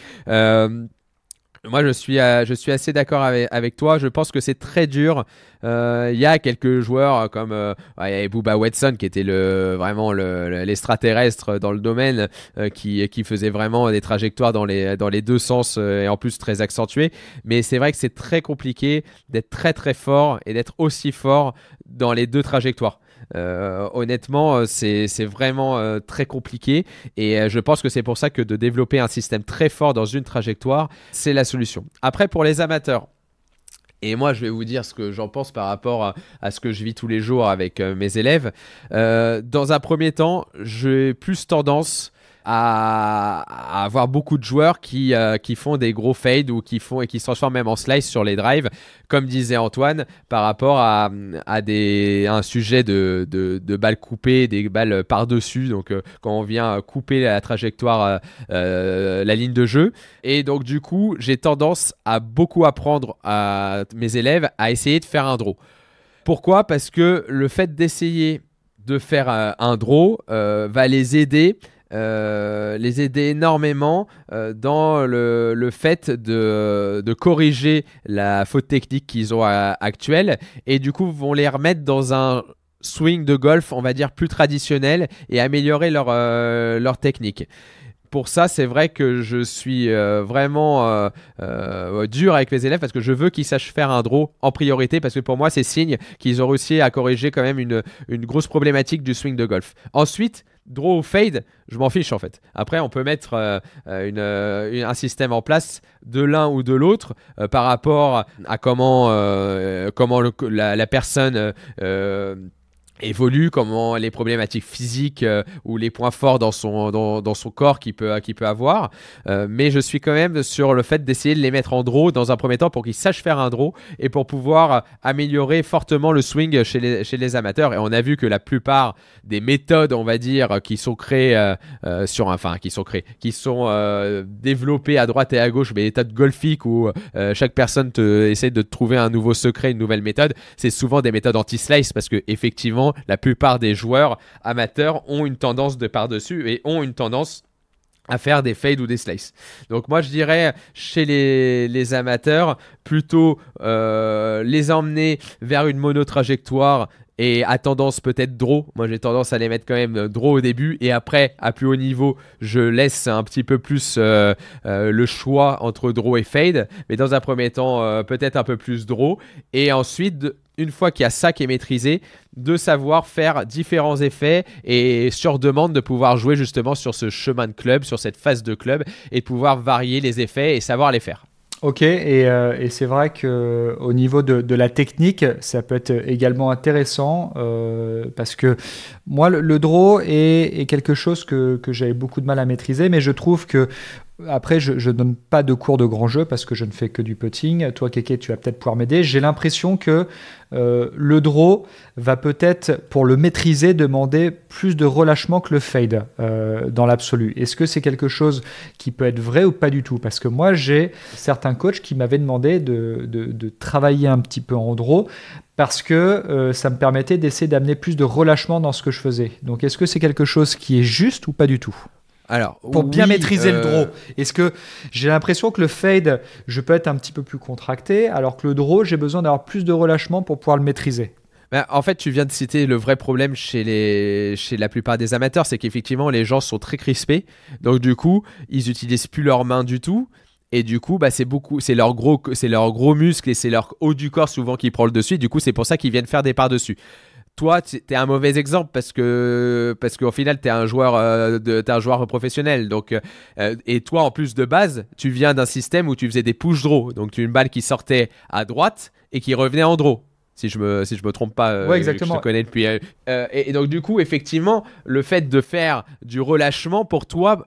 Moi, je suis assez d'accord avec toi. Je pense que c'est très dur. Il y a quelques joueurs comme il y avait Bubba Watson qui était vraiment l'extraterrestre dans le domaine, qui faisait vraiment des trajectoires dans les deux sens et en plus très accentuées. Mais c'est vrai que c'est très compliqué d'être très très fort et d'être aussi fort dans les deux trajectoires. Honnêtement, c'est vraiment très compliqué et je pense que c'est pour ça que de développer un système très fort dans une trajectoire, c'est la solution. Après, pour les amateurs, et moi, je vais vous dire ce que j'en pense par rapport à ce que je vis tous les jours avec mes élèves. Dans un premier temps, j'ai plus tendance à avoir beaucoup de joueurs qui font des gros fades ou qui se transforment même en slice sur les drives, comme disait Antoine, par rapport à un sujet de balles coupées, des balles par-dessus, donc quand on vient couper la trajectoire, la ligne de jeu. Et donc du coup, j'ai tendance à beaucoup apprendre à mes élèves à essayer de faire un draw. Pourquoi ? Parce que le fait d'essayer de faire un draw va les aider énormément dans le fait de corriger la faute technique qu'ils ont actuelle et du coup vont les remettre dans un swing de golf, on va dire, plus traditionnel et améliorer leur technique. Pour ça, c'est vrai que je suis vraiment dur avec mes élèves parce que je veux qu'ils sachent faire un draw en priorité parce que pour moi, c'est signe qu'ils ont réussi à corriger quand même une grosse problématique du swing de golf. Ensuite, draw ou fade, je m'en fiche en fait. Après, on peut mettre un système en place de l'un ou de l'autre par rapport à comment la personne évolue, comment les problématiques physiques ou les points forts dans son corps qu'il peut avoir. Mais je suis quand même sur le fait d'essayer de les mettre en draw dans un premier temps pour qu'ils sachent faire un draw et pour pouvoir améliorer fortement le swing chez les amateurs. Et on a vu que la plupart des méthodes, on va dire, qui sont créées qui sont développées à droite et à gauche, mais des méthodes golfiques où chaque personne essaie de trouver un nouveau secret, une nouvelle méthode, c'est souvent des méthodes anti-slice parce que effectivement, la plupart des joueurs amateurs ont une tendance de par-dessus et ont une tendance à faire des fades ou des slices. Donc moi je dirais chez les amateurs plutôt les emmener vers une monotrajectoire et à tendance peut-être draw. Moi j'ai tendance à les mettre quand même draw au début et après à plus haut niveau je laisse un petit peu plus le choix entre draw et fade, mais dans un premier temps peut-être un peu plus draw et ensuite une fois qu'il y a ça qui est maîtrisé, de savoir faire différents effets et sur demande de pouvoir jouer justement sur ce chemin de club, sur cette phase de club et de pouvoir varier les effets et savoir les faire. Ok, et c'est vrai qu'au niveau de la technique, ça peut être également intéressant parce que moi, le draw est quelque chose que j'avais beaucoup de mal à maîtriser, mais je trouve que après, je ne donne pas de cours de grand jeu parce que je ne fais que du putting. Toi, Kéké, tu vas peut-être pouvoir m'aider. J'ai l'impression que le draw va peut-être, pour le maîtriser, demander plus de relâchement que le fade dans l'absolu. Est-ce que c'est quelque chose qui peut être vrai ou pas du tout ? Parce que moi, j'ai certains coachs qui m'avaient demandé de travailler un petit peu en draw parce que ça me permettait d'essayer d'amener plus de relâchement dans ce que je faisais. Donc, est-ce que c'est quelque chose qui est juste ou pas du tout ? Alors, pour bien maîtriser le draw. Est-ce que j'ai l'impression que le fade, je peux être un petit peu plus contracté, alors que le draw, j'ai besoin d'avoir plus de relâchement pour pouvoir le maîtriser. En fait, tu viens de citer le vrai problème chez la plupart des amateurs, c'est qu'effectivement, les gens sont très crispés. Donc, du coup, ils n'utilisent plus leurs mains du tout. Et du coup, c'est leur gros muscle et c'est leur haut du corps souvent qui prend le dessus. Du coup, c'est pour ça qu'ils viennent faire des par-dessus. toi, t'es un mauvais exemple parce qu'au final, t'es un joueur professionnel. Donc, et toi, en plus de base, tu viens d'un système où tu faisais des push draw. Donc, tu as une balle qui sortait à droite et qui revenait en draw. Si je me trompe pas, ouais, exactement. Je te connais depuis. Et donc, du coup, effectivement, le fait de faire du relâchement pour toi,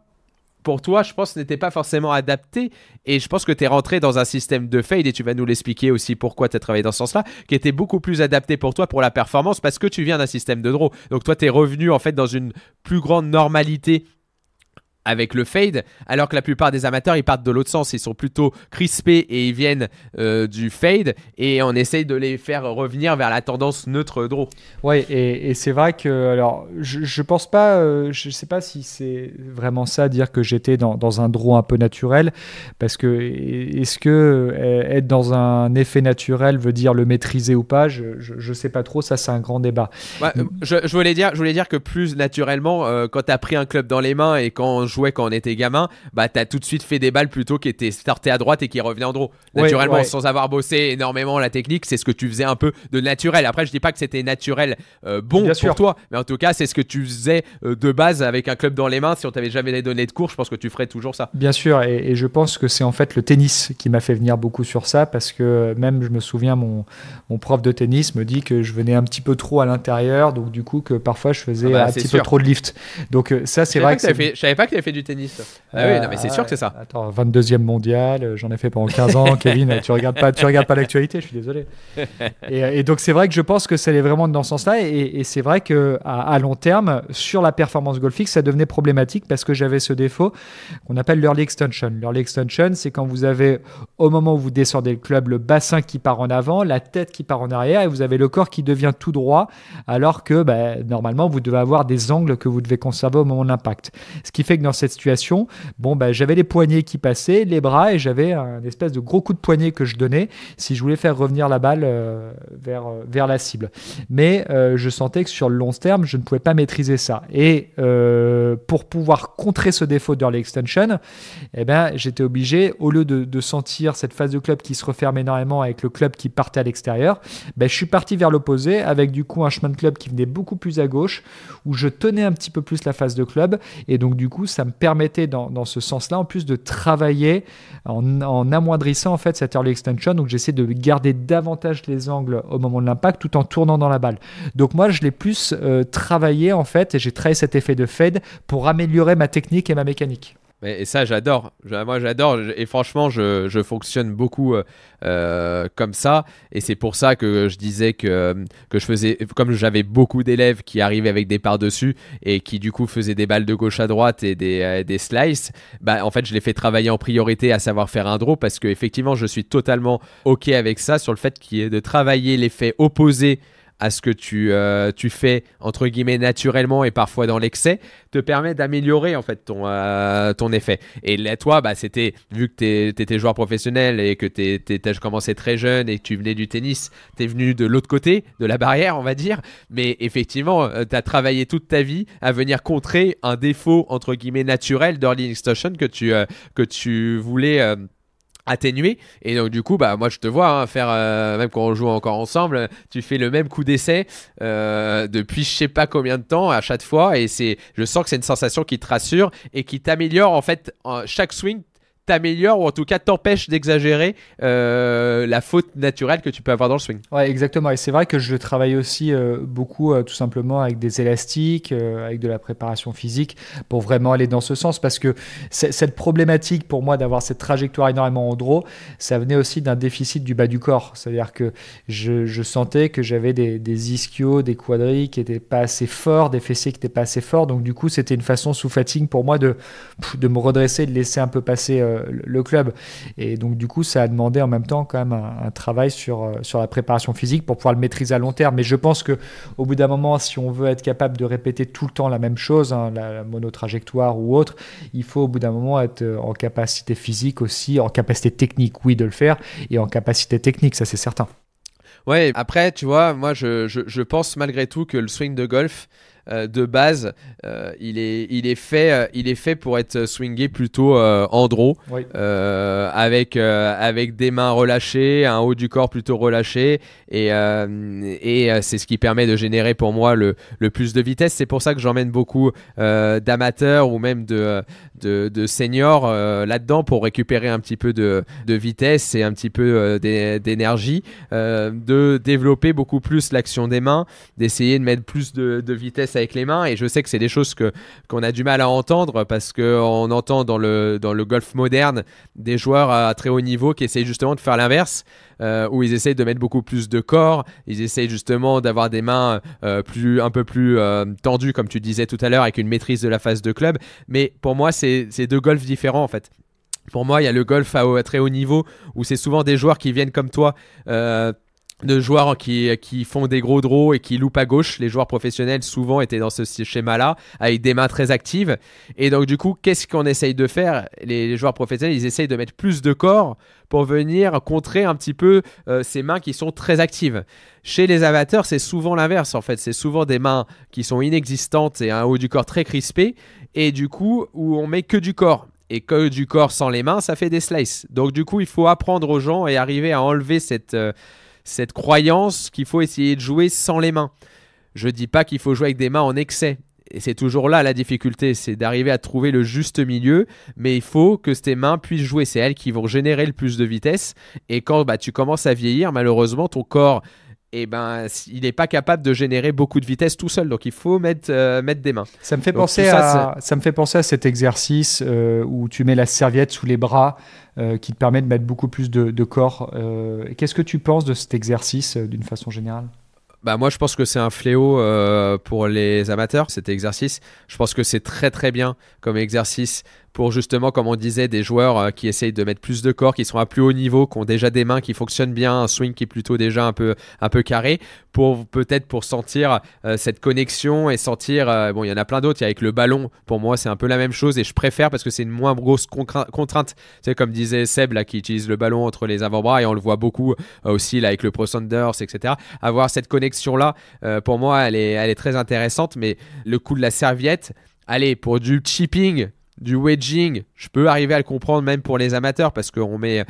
je pense, n'était pas forcément adapté. Et je pense que tu es rentré dans un système de fade, et tu vas nous l'expliquer aussi pourquoi tu as travaillé dans ce sens-là, qui était beaucoup plus adapté pour toi, pour la performance, parce que tu viens d'un système de draw. Donc toi, tu es revenu en fait dans une plus grande normalité avec le fade, alors que la plupart des amateurs, ils partent de l'autre sens. Ils sont plutôt crispés et ils viennent du fade, et on essaye de les faire revenir vers la tendance neutre draw. Ouais, et c'est vrai que, alors, je pense pas, je sais pas si c'est vraiment ça, dire que j'étais dans un draw un peu naturel, parce que est-ce que être dans un effet naturel veut dire le maîtriser ou pas, je sais pas trop, ça c'est un grand débat. Ouais, je voulais dire que plus naturellement, quand tu as pris un club dans les mains et quand on jouait quand on était gamin, bah t'as tout de suite fait des balles plutôt qui étaient startées à droite et qui revenaient en draw. Naturellement, ouais. Sans avoir bossé énormément la technique, c'est ce que tu faisais un peu de naturel. Après, je dis pas que c'était naturel bon Bien pour sûr. toi, mais en tout cas, c'est ce que tu faisais de base avec un club dans les mains. Si on t'avait jamais donné de cours, je pense que tu ferais toujours ça. Bien sûr, et je pense que c'est en fait le tennis qui m'a fait venir beaucoup sur ça, parce que même, je me souviens, mon prof de tennis me dit que je venais un petit peu trop à l'intérieur, donc du coup que parfois je faisais un petit peu trop de lift. Donc ça, c'est vrai que je savais pas que tu avais fait du tennis. Ah oui, non, mais c'est sûr que c'est ça. Attends, 22e mondial, j'en ai fait pendant 15 ans. Kevin, tu regardes pas l'actualité, je suis désolé. Et donc c'est vrai que je pense que ça allait vraiment dans ce sens-là, et c'est vrai que à long terme, sur la performance golfique, ça devenait problématique parce que j'avais ce défaut qu'on appelle l'early extension. L'early extension, c'est quand vous avez, au moment où vous descendez le club, le bassin qui part en avant, la tête qui part en arrière, et vous avez le corps qui devient tout droit, alors que normalement vous devez avoir des angles que vous devez conserver au moment de l'impact. Ce qui fait que dans cette situation, j'avais les poignets qui passaient, les bras, et j'avais un espèce de gros coup de poignet que je donnais si je voulais faire revenir la balle vers la cible. Mais je sentais que sur le long terme, je ne pouvais pas maîtriser ça. Et pour pouvoir contrer ce défaut d'early extension, j'étais obligé, au lieu de sentir cette phase de club qui se referme énormément avec le club qui partait à l'extérieur, je suis parti vers l'opposé, avec du coup un chemin de club qui venait beaucoup plus à gauche, où je tenais un petit peu plus la phase de club, et donc du coup ça me permettait dans ce sens-là, en plus de travailler en amoindrissant en fait cette early extension. Donc j'essaie de garder davantage les angles au moment de l'impact tout en tournant dans la balle. Donc moi je l'ai plus travaillé en fait, et j'ai travaillé cet effet de fade pour améliorer ma technique et ma mécanique. Et ça, j'adore. Moi, j'adore. Et franchement, je fonctionne beaucoup comme ça. Et c'est pour ça que je disais que je faisais, comme j'avais beaucoup d'élèves qui arrivaient avec des par-dessus et qui, du coup, faisaient des balles de gauche à droite et des slices, en fait, je les fais travailler en priorité à savoir faire un draw, parce qu'effectivement, je suis totalement OK avec ça, sur le fait qu'il y ait de travailler l'effet opposé à ce que tu fais entre guillemets naturellement et parfois dans l'excès, te permet d'améliorer en fait ton effet. Et là, toi, c'était, vu que t'étais joueur professionnel et que t'as commencé très jeune et que tu venais du tennis, t'es venu de l'autre côté de la barrière, on va dire, mais effectivement t'as travaillé toute ta vie à venir contrer un défaut entre guillemets naturel d'early extension que tu voulais atténué. Et donc du coup moi je te vois faire même quand on joue encore ensemble, tu fais le même coup d'essai depuis je sais pas combien de temps à chaque fois, et je sens que c'est une sensation qui te rassure et qui t'améliore en fait. Chaque swing t'améliore, ou en tout cas t'empêche d'exagérer la faute naturelle que tu peux avoir dans le swing. Ouais, exactement. Et c'est vrai que je travaille aussi beaucoup tout simplement avec des élastiques, avec de la préparation physique, pour vraiment aller dans ce sens, parce que cette problématique pour moi d'avoir cette trajectoire énormément en draw, ça venait aussi d'un déficit du bas du corps. C'est-à-dire que je sentais que j'avais des ischios, des quadris qui n'étaient pas assez forts, des fessiers qui n'étaient pas assez forts. Donc du coup, c'était une façon sous fatigue pour moi de me redresser, de laisser un peu passer le club. Et donc du coup ça a demandé en même temps quand même un travail sur la préparation physique pour pouvoir le maîtriser à long terme. Mais je pense que au bout d'un moment, si on veut être capable de répéter tout le temps la même chose, la monotrajectoire ou autre, il faut au bout d'un moment être en capacité physique aussi, en capacité technique, oui, de le faire, et en capacité technique, ça c'est certain. Ouais, après tu vois, moi je pense malgré tout que le swing de golf, de base, il est fait pour être swingé plutôt en draw, Oui. avec des mains relâchées, un haut du corps plutôt relâché, et c'est ce qui permet de générer pour moi le plus de vitesse. C'est pour ça que j'emmène beaucoup d'amateurs ou même de seniors là-dedans pour récupérer un petit peu de vitesse et un petit peu d'énergie, de développer beaucoup plus l'action des mains, d'essayer de mettre plus de vitesse avec les mains. Et je sais que c'est des choses qu'on a du mal à entendre parce qu'on entend dans le golf moderne des joueurs à très haut niveau qui essayent justement de faire l'inverse, où ils essayent de mettre beaucoup plus de corps, ils essayent justement d'avoir des mains un peu plus tendues, comme tu disais tout à l'heure, avec une maîtrise de la phase de club. Mais pour moi, c'est deux golfs différents en fait. Pour moi, il y a le golf à très haut niveau où c'est souvent des joueurs qui viennent comme toi, de joueurs qui font des gros draws et qui loupent à gauche. Les joueurs professionnels souvent étaient dans ce schéma-là, avec des mains très actives. Et donc du coup, qu'est-ce qu'on essaye de faire? Les joueurs professionnels, ils essayent de mettre plus de corps pour venir contrer un petit peu ces mains qui sont très actives. Chez les amateurs, c'est souvent l'inverse en fait. C'est souvent des mains qui sont inexistantes et un haut du corps très crispé. Et du coup, où on met que du corps. Et que du corps sans les mains, ça fait des slices. Donc du coup, il faut apprendre aux gens et arriver à enlever cette croyance qu'il faut essayer de jouer sans les mains. Je dis pas qu'il faut jouer avec des mains en excès. Et c'est toujours là la difficulté, c'est d'arriver à trouver le juste milieu, mais il faut que tes mains puissent jouer. C'est elles qui vont générer le plus de vitesse. Et quand tu commences à vieillir, malheureusement, ton corps, il n'est pas capable de générer beaucoup de vitesse tout seul. Donc il faut mettre des mains. Ça me fait penser à cet exercice où tu mets la serviette sous les bras qui te permet de mettre beaucoup plus de corps. Qu'est-ce que tu penses de cet exercice d'une façon générale? Moi, je pense que c'est un fléau pour les amateurs, cet exercice. Je pense que c'est très très bien comme exercice pour justement, comme on disait, des joueurs qui essayent de mettre plus de corps, qui sont à plus haut niveau, qui ont déjà des mains qui fonctionnent bien, un swing qui est plutôt déjà un peu carré, peut-être pour sentir cette connexion et sentir, il y en a plein d'autres, avec le ballon, pour moi c'est un peu la même chose et je préfère parce que c'est une moins grosse contrainte, tu sais, comme disait Seb là, qui utilise le ballon entre les avant-bras et on le voit beaucoup aussi là, avec le Pro Saunders, etc. Avoir cette connexion là, pour moi elle est très intéressante, mais le coup de la serviette, allez, pour du chipping, du wedging, je peux arriver à le comprendre même pour les amateurs parce qu'on met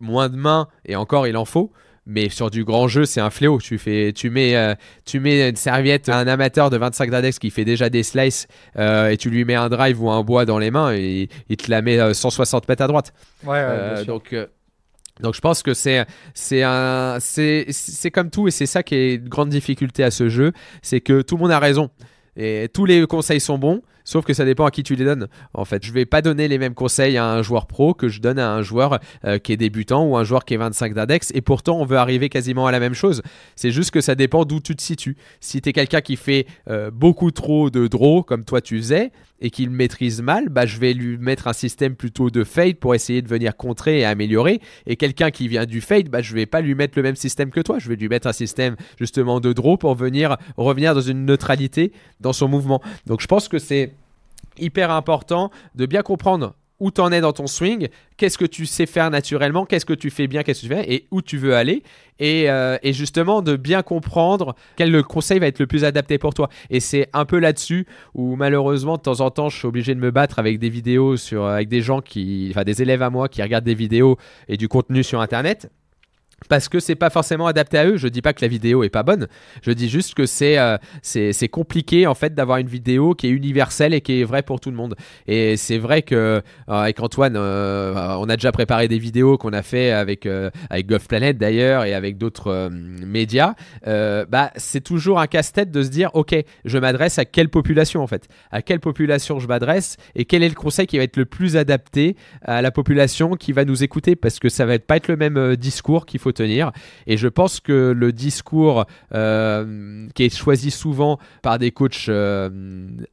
moins de mains et encore il en faut. Mais sur du grand jeu, c'est un fléau. Tu mets une serviette à un amateur de 25 d'index qui fait déjà des slices et tu lui mets un drive ou un bois dans les mains et il te la met 160 mètres à droite. Donc je pense que c'est comme tout et c'est ça qui est une grande difficulté à ce jeu, c'est que tout le monde a raison. Et tous les conseils sont bons, sauf que ça dépend à qui tu les donnes. En fait, je vais pas donner les mêmes conseils à un joueur pro que je donne à un joueur qui est débutant ou un joueur qui est 25 d'index. Et pourtant, on veut arriver quasiment à la même chose. C'est juste que ça dépend d'où tu te situes. Si tu es quelqu'un qui fait beaucoup trop de draw, comme toi tu faisais, et qu'il maîtrise mal, je vais lui mettre un système plutôt de fade pour essayer de venir contrer et améliorer. Et quelqu'un qui vient du fade, je vais pas lui mettre le même système que toi. Je vais lui mettre un système justement de draw pour revenir dans une neutralité dans son mouvement. Donc je pense que c'est hyper important de bien comprendre où tu en es dans ton swing, qu'est-ce que tu sais faire naturellement, qu'est-ce que tu fais bien, qu'est-ce que tu fais et où tu veux aller et justement de bien comprendre quel conseil va être le plus adapté pour toi. Et c'est un peu là-dessus où malheureusement de temps en temps je suis obligé de me battre avec des vidéos avec des gens des élèves à moi qui regardent des vidéos et du contenu sur internet. Parce que c'est pas forcément adapté à eux. Je dis pas que la vidéo est pas bonne. Je dis juste que c'est compliqué en fait d'avoir une vidéo qui est universelle et qui est vraie pour tout le monde. Et c'est vrai que avec Antoine, on a déjà préparé des vidéos qu'on a fait avec Golf Planet d'ailleurs et avec d'autres médias. C'est toujours un casse-tête de se dire ok, je m'adresse à quelle population en fait, à quelle population je m'adresse et quel est le conseil qui va être le plus adapté à la population qui va nous écouter parce que ça va pas être le même discours qu'il faut tenir. Et je pense que le discours qui est choisi souvent par des coachs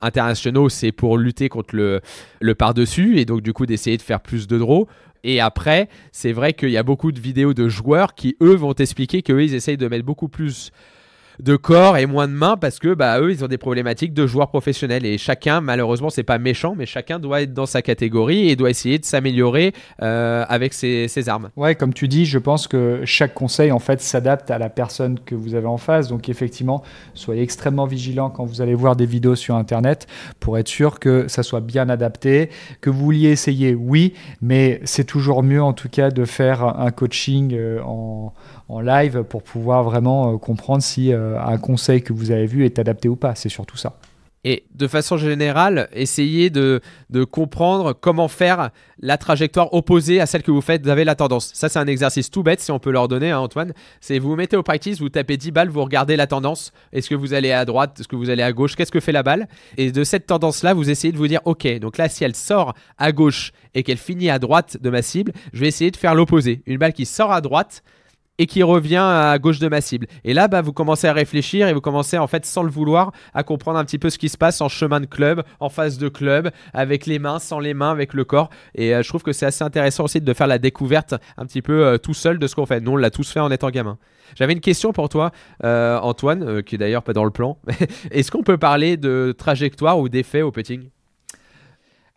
internationaux, c'est pour lutter contre le par-dessus et donc du coup d'essayer de faire plus de draws. Et après, c'est vrai qu'il y a beaucoup de vidéos de joueurs qui, eux, vont t'expliquer qu'eux, ils essayent de mettre beaucoup plus de corps et moins de mains parce que eux, ils ont des problématiques de joueurs professionnels. Et chacun, malheureusement, c'est pas méchant, mais chacun doit être dans sa catégorie et doit essayer de s'améliorer avec ses armes. Ouais, comme tu dis, je pense que chaque conseil en fait s'adapte à la personne que vous avez en face. Donc effectivement, soyez extrêmement vigilant quand vous allez voir des vidéos sur Internet pour être sûr que ça soit bien adapté, que vous vouliez essayer, oui, mais c'est toujours mieux en tout cas de faire un coaching en live pour pouvoir vraiment comprendre si un conseil que vous avez vu est adapté ou pas. C'est surtout ça. Et de façon générale, essayez de comprendre comment faire la trajectoire opposée à celle que vous faites. Vous avez la tendance. Ça, c'est un exercice tout bête, si on peut leur donner, hein, Antoine. C'est vous vous mettez au practice, vous tapez 10 balles, vous regardez la tendance. Est-ce que vous allez à droite? Est-ce que vous allez à gauche? Qu'est-ce que fait la balle? Et de cette tendance-là, vous essayez de vous dire, ok, donc là, si elle sort à gauche et qu'elle finit à droite de ma cible, je vais essayer de faire l'opposé. Une balle qui sort à droite et qui revient à gauche de ma cible. Et là, vous commencez à réfléchir et vous commencez, en fait, sans le vouloir, à comprendre un petit peu ce qui se passe en chemin de club, en phase de club, avec les mains, sans les mains, avec le corps. Et je trouve que c'est assez intéressant aussi de faire la découverte un petit peu tout seul de ce qu'on fait. Nous, on l'a tous fait en étant gamin. J'avais une question pour toi, Antoine, qui est d'ailleurs pas dans le plan. Est-ce qu'on peut parler de trajectoire ou d'effet au putting ?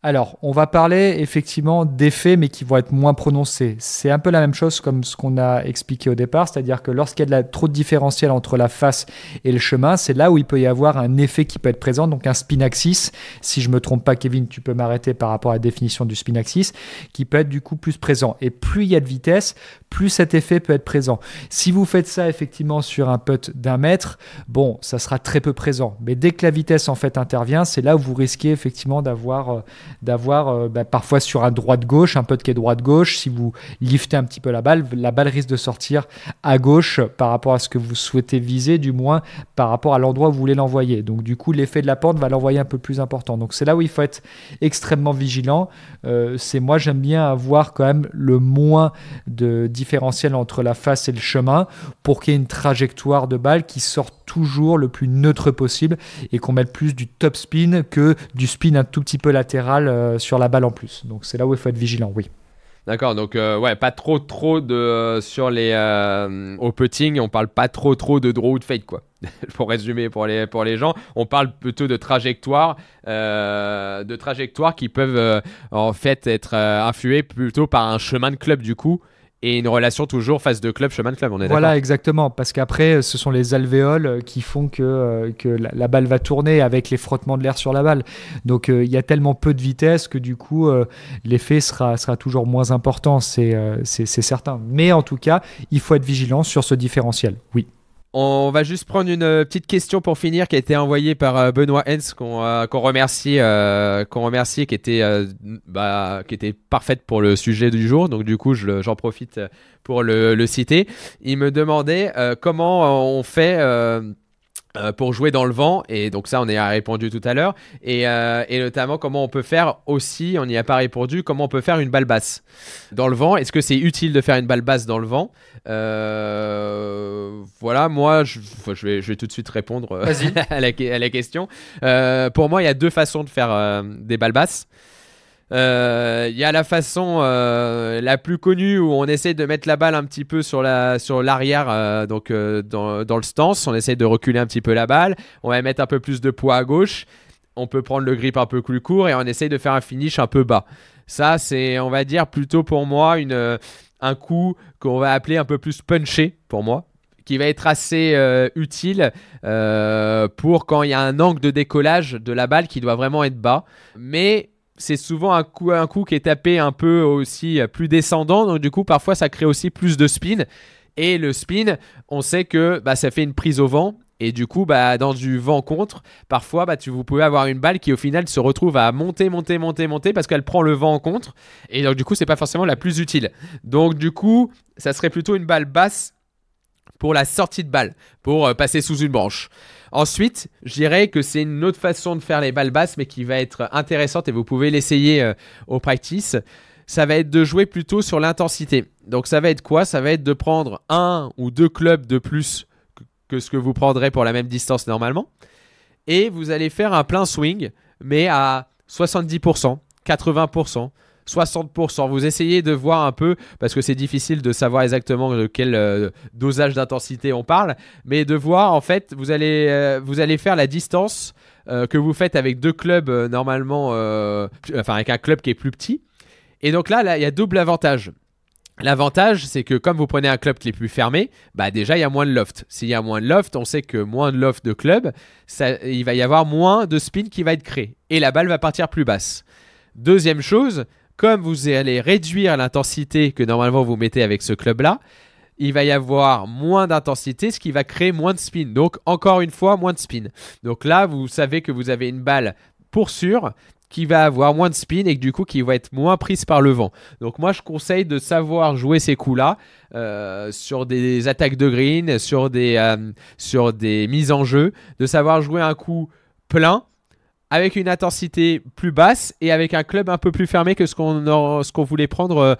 Alors, on va parler effectivement d'effets, mais qui vont être moins prononcés. C'est un peu la même chose comme ce qu'on a expliqué au départ, c'est-à-dire que lorsqu'il y a trop de différentiel entre la face et le chemin, c'est là où il peut y avoir un effet qui peut être présent, donc un spin axis. Si je ne me trompe pas, Kevin, tu peux m'arrêter par rapport à la définition du spin axis, qui peut être du coup plus présent. Et plus il y a de vitesse, plus cet effet peut être présent. Si vous faites ça effectivement sur un putt d'1 mètre, bon, ça sera très peu présent. Mais dès que la vitesse en fait intervient, c'est là où vous risquez effectivement d'avoir parfois sur un droite-gauche, un putt qui est droite-gauche, si vous liftez un petit peu la balle risque de sortir à gauche par rapport à ce que vous souhaitez viser, du moins par rapport à l'endroit où vous voulez l'envoyer. Donc du coup, l'effet de la pente va l'envoyer un peu plus important. Donc c'est là où il faut être extrêmement vigilant. Moi, j'aime bien avoir quand même le moins de différentiel entre la face et le chemin pour qu'il y ait une trajectoire de balle qui sorte toujours le plus neutre possible et qu'on mette plus du top spin que du spin un tout petit peu latéral sur la balle en plus. Donc c'est là où il faut être vigilant, oui. D'accord, donc pas trop de sur les au putting, on parle pas trop de draw ou de fade, quoi. Pour résumer pour les gens, on parle plutôt de trajectoires qui peuvent en fait être influées plutôt par un chemin de club du coup. Et une relation toujours face de club, chemin de club, on est d'accord. Voilà, exactement, parce qu'après, ce sont les alvéoles qui font que la balle va tourner avec les frottements de l'air sur la balle. Donc, il y a tellement peu de vitesse que du coup, l'effet sera toujours moins important, c'est certain. Mais en tout cas, il faut être vigilant sur ce différentiel, oui. On va juste prendre une petite question pour finir qui a été envoyée par Benoît Hens qu'on remercie, qui était parfaite pour le sujet du jour. Donc du coup, j'en profite pour le citer. Il me demandait comment on fait pour jouer dans le vent, et donc ça on y a répondu tout à l'heure, et notamment comment on peut faire aussi, on n'y a pas répondu, comment on peut faire une balle basse dans le vent. Est-ce que c'est utile de faire une balle basse dans le vent? Voilà, moi je vais tout de suite répondre à la question. Pour moi il y a deux façons de faire des balles basses. Il y a la façon la plus connue où on essaie de mettre la balle un petit peu sur l'arrière, dans le stance. On essaie de reculer un petit peu la balle. On va mettre un peu plus de poids à gauche. On peut prendre le grip un peu plus court et on essaie de faire un finish un peu bas. Ça, c'est, on va dire, plutôt pour moi un coup qu'on va appeler un peu plus punché pour moi, qui va être assez utile pour quand il y a un angle de décollage de la balle qui doit vraiment être bas. Mais c'est souvent un coup qui est tapé un peu aussi plus descendant, donc du coup parfois ça crée aussi plus de spin, et le spin on sait que ça fait une prise au vent, et du coup dans du vent contre, parfois vous pouvez avoir une balle qui au final se retrouve à monter parce qu'elle prend le vent en contre, et donc du coup c'est pas forcément la plus utile. Donc du coup ça serait plutôt une balle basse pour la sortie de balle, pour passer sous une branche. Ensuite, je dirais que c'est une autre façon de faire les balles basses, mais qui va être intéressante, et vous pouvez l'essayer au practice. Ça va être de jouer plutôt sur l'intensité. Donc ça va être quoi? Ça va être de prendre 1 ou 2 clubs de plus que ce que vous prendrez pour la même distance normalement. Et vous allez faire un plein swing, mais à 70%, 80%, 60%. Vous essayez de voir un peu, parce que c'est difficile de savoir exactement de quel dosage d'intensité on parle, mais de voir en fait, vous allez faire la distance que vous faites avec deux clubs normalement, enfin avec un club qui est plus petit. Et donc là, il y a double avantage. L'avantage, c'est que comme vous prenez un club qui est plus fermé, bah déjà, il y a moins de loft. S'il y a moins de loft, on sait que moins de loft de club, il va y avoir moins de spin qui va être créé. Et la balle va partir plus basse. Deuxième chose, comme vous allez réduire l'intensité que normalement vous mettez avec ce club-là, il va y avoir moins d'intensité, ce qui va créer moins de spin. Donc, encore une fois, moins de spin. Donc là, vous savez que vous avez une balle pour sûr qui va avoir moins de spin et que du coup qui va être moins prise par le vent. Donc moi je conseille de savoir jouer ces coups-là sur des attaques de green, sur des mises en jeu, de savoir jouer un coup plein avec une intensité plus basse et avec un club un peu plus fermé que ce qu'on voulait prendre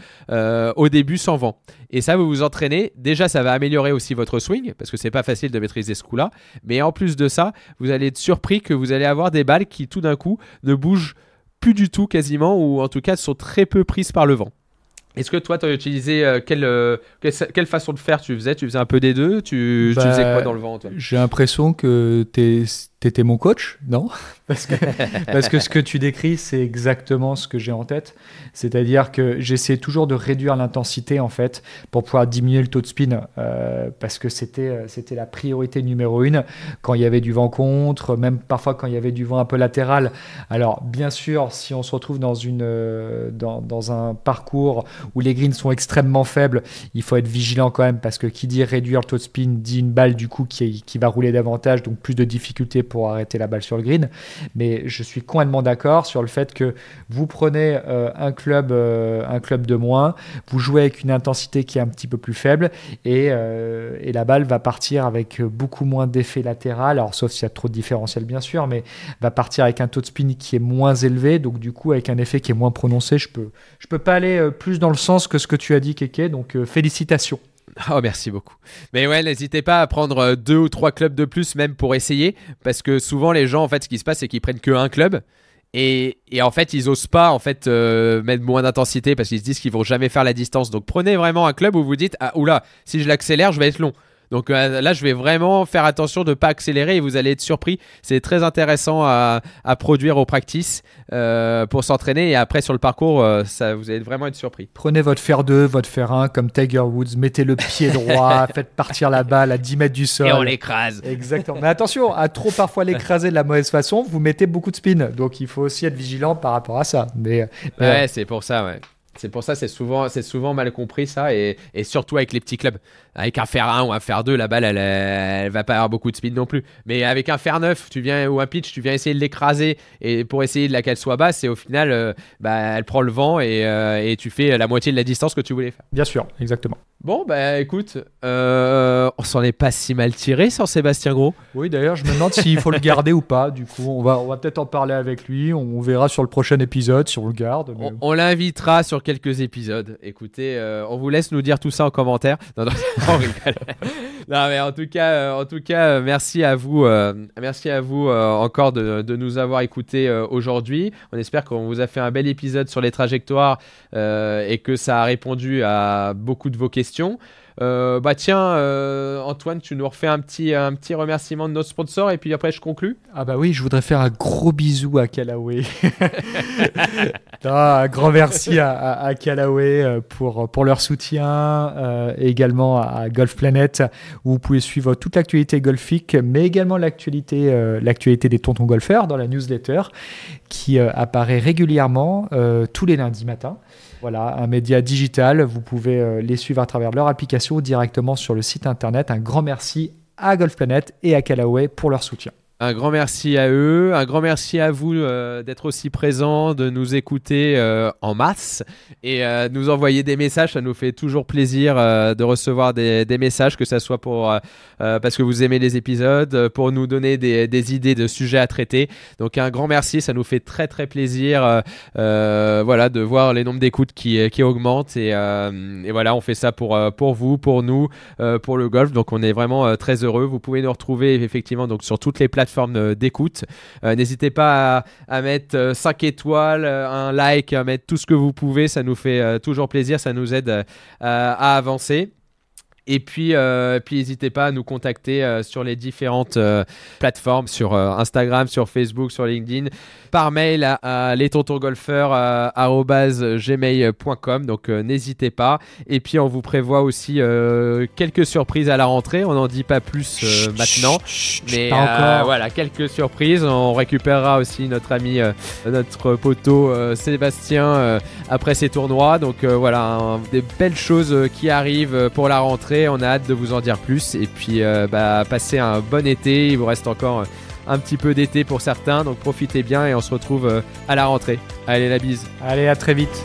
au début sans vent. Et ça, vous vous entraînez. Déjà, ça va améliorer aussi votre swing parce que c'est pas facile de maîtriser ce coup-là. Mais en plus de ça, vous allez être surpris que vous allez avoir des balles qui tout d'un coup ne bougent plus du tout quasiment ou en tout cas sont très peu prises par le vent. Est-ce que toi, tu as utilisé quelle façon de faire tu faisais un peu des deux tu faisais quoi dans le vent, toi? J'ai l'impression que t'étais mon coach, non? Parce que ce que tu décris, c'est exactement ce que j'ai en tête. C'est-à-dire que j'essaie toujours de réduire l'intensité, en fait, pour pouvoir diminuer le taux de spin. Parce que c'était la priorité numéro 1 quand il y avait du vent contre, même parfois quand il y avait du vent un peu latéral. Alors, bien sûr, si on se retrouve dans un parcours où les greens sont extrêmement faibles, il faut être vigilant quand même, parce que qui dit réduire le taux de spin dit une balle, du coup, qui va rouler davantage, donc plus de difficultés pour arrêter la balle sur le green. Mais je suis complètement d'accord sur le fait que vous prenez un club de moins, vous jouez avec une intensité qui est un petit peu plus faible et la balle va partir avec beaucoup moins d'effet latéral, alors sauf s'il y a trop de différentiel bien sûr, mais va partir avec un taux de spin qui est moins élevé, donc du coup avec un effet qui est moins prononcé. Je peux pas aller plus dans le sens que ce que tu as dit, Kéké, donc félicitations. Oh, merci beaucoup. Mais ouais, n'hésitez pas à prendre 2 ou 3 clubs de plus même pour essayer, parce que souvent les gens, en fait, ce qui se passe, c'est qu'ils prennent qu'un club et en fait, ils osent pas en fait mettre moins d'intensité parce qu'ils se disent qu'ils vont jamais faire la distance. Donc prenez vraiment un club où vous dites ah oula, si je l'accélère, je vais être long. Donc là, je vais vraiment faire attention de ne pas accélérer et vous allez être surpris. C'est très intéressant à produire au practice pour s'entraîner. Et après, sur le parcours, vous allez vraiment être surpris. Prenez votre fer 2, votre fer 1 comme Tiger Woods. Mettez le pied droit, faites partir la balle à 10 mètres du sol. Et on l'écrase. Exactement. Mais attention, à trop parfois l'écraser de la mauvaise façon, vous mettez beaucoup de spin. Donc, il faut aussi être vigilant par rapport à ça. Ouais, c'est pour ça, ouais. C'est pour ça, c'est souvent mal compris ça, et surtout avec les petits clubs. Avec un fer 1 ou un fer 2, la balle, elle va pas avoir beaucoup de speed non plus. Mais avec un fer 9 ou un pitch, tu viens essayer de l'écraser et pour essayer qu'elle soit basse, et au final, elle prend le vent et tu fais la moitié de la distance que tu voulais faire. Bien sûr, exactement. Bon, écoute, on s'en est pas si mal tiré sans Sébastien Gros. Oui, d'ailleurs, je me demande s'il faut le garder ou pas. Du coup, on va peut-être en parler avec lui. On verra sur le prochain épisode si on le garde. Mais... On l'invitera sur quelques épisodes. Écoutez, on vous laisse nous dire tout ça en commentaire. Non, on rigole. Non, mais en tout cas, merci à vous encore de nous avoir écoutés aujourd'hui. On espère qu'on vous a fait un bel épisode sur les trajectoires et que ça a répondu à beaucoup de vos questions. Antoine, tu nous refais un petit remerciement de notre sponsor et puis après je conclue. Ah bah oui, je voudrais faire un gros bisou à Callaway. Un grand merci à Callaway pour leur soutien et également à Golf Planet où vous pouvez suivre toute l'actualité golfique mais également l'actualité des tontons golfeurs dans la newsletter qui apparaît régulièrement tous les lundis matins. Voilà, un média digital. Vous pouvez les suivre à travers leur application ou directement sur le site internet. Un grand merci à Golf Planet et à Callaway pour leur soutien. Un grand merci à eux, un grand merci à vous d'être aussi présents, de nous écouter en masse et nous envoyer des messages. Ça nous fait toujours plaisir de recevoir des messages, que ça soit parce que vous aimez les épisodes, pour nous donner des idées de sujets à traiter. Donc un grand merci, ça nous fait très très plaisir de voir les nombres d'écoutes qui augmentent et voilà, on fait ça pour vous, pour nous, pour le golf. Donc on est vraiment très heureux. Vous pouvez nous retrouver effectivement donc sur toutes les plateformes plateformes d'écoute. N'hésitez pas à mettre 5 étoiles, un like, à mettre tout ce que vous pouvez. Ça nous fait toujours plaisir, ça nous aide à avancer. Et puis n'hésitez pas à nous contacter sur les différentes plateformes, sur Instagram, sur Facebook, sur LinkedIn, par mail à lestontontgolfeurs@gmail.com. Donc n'hésitez pas. Et puis on vous prévoit aussi quelques surprises à la rentrée. On n'en dit pas plus maintenant, mais voilà, quelques surprises. On récupérera aussi notre ami, notre poteau Sébastien après ces tournois. Donc voilà, des belles choses qui arrivent pour la rentrée. On a hâte de vous en dire plus. Et puis passez un bon été. Il vous reste encore un petit peu d'été pour certains, donc profitez bien et on se retrouve à la rentrée. Allez, la bise. Allez, à très vite.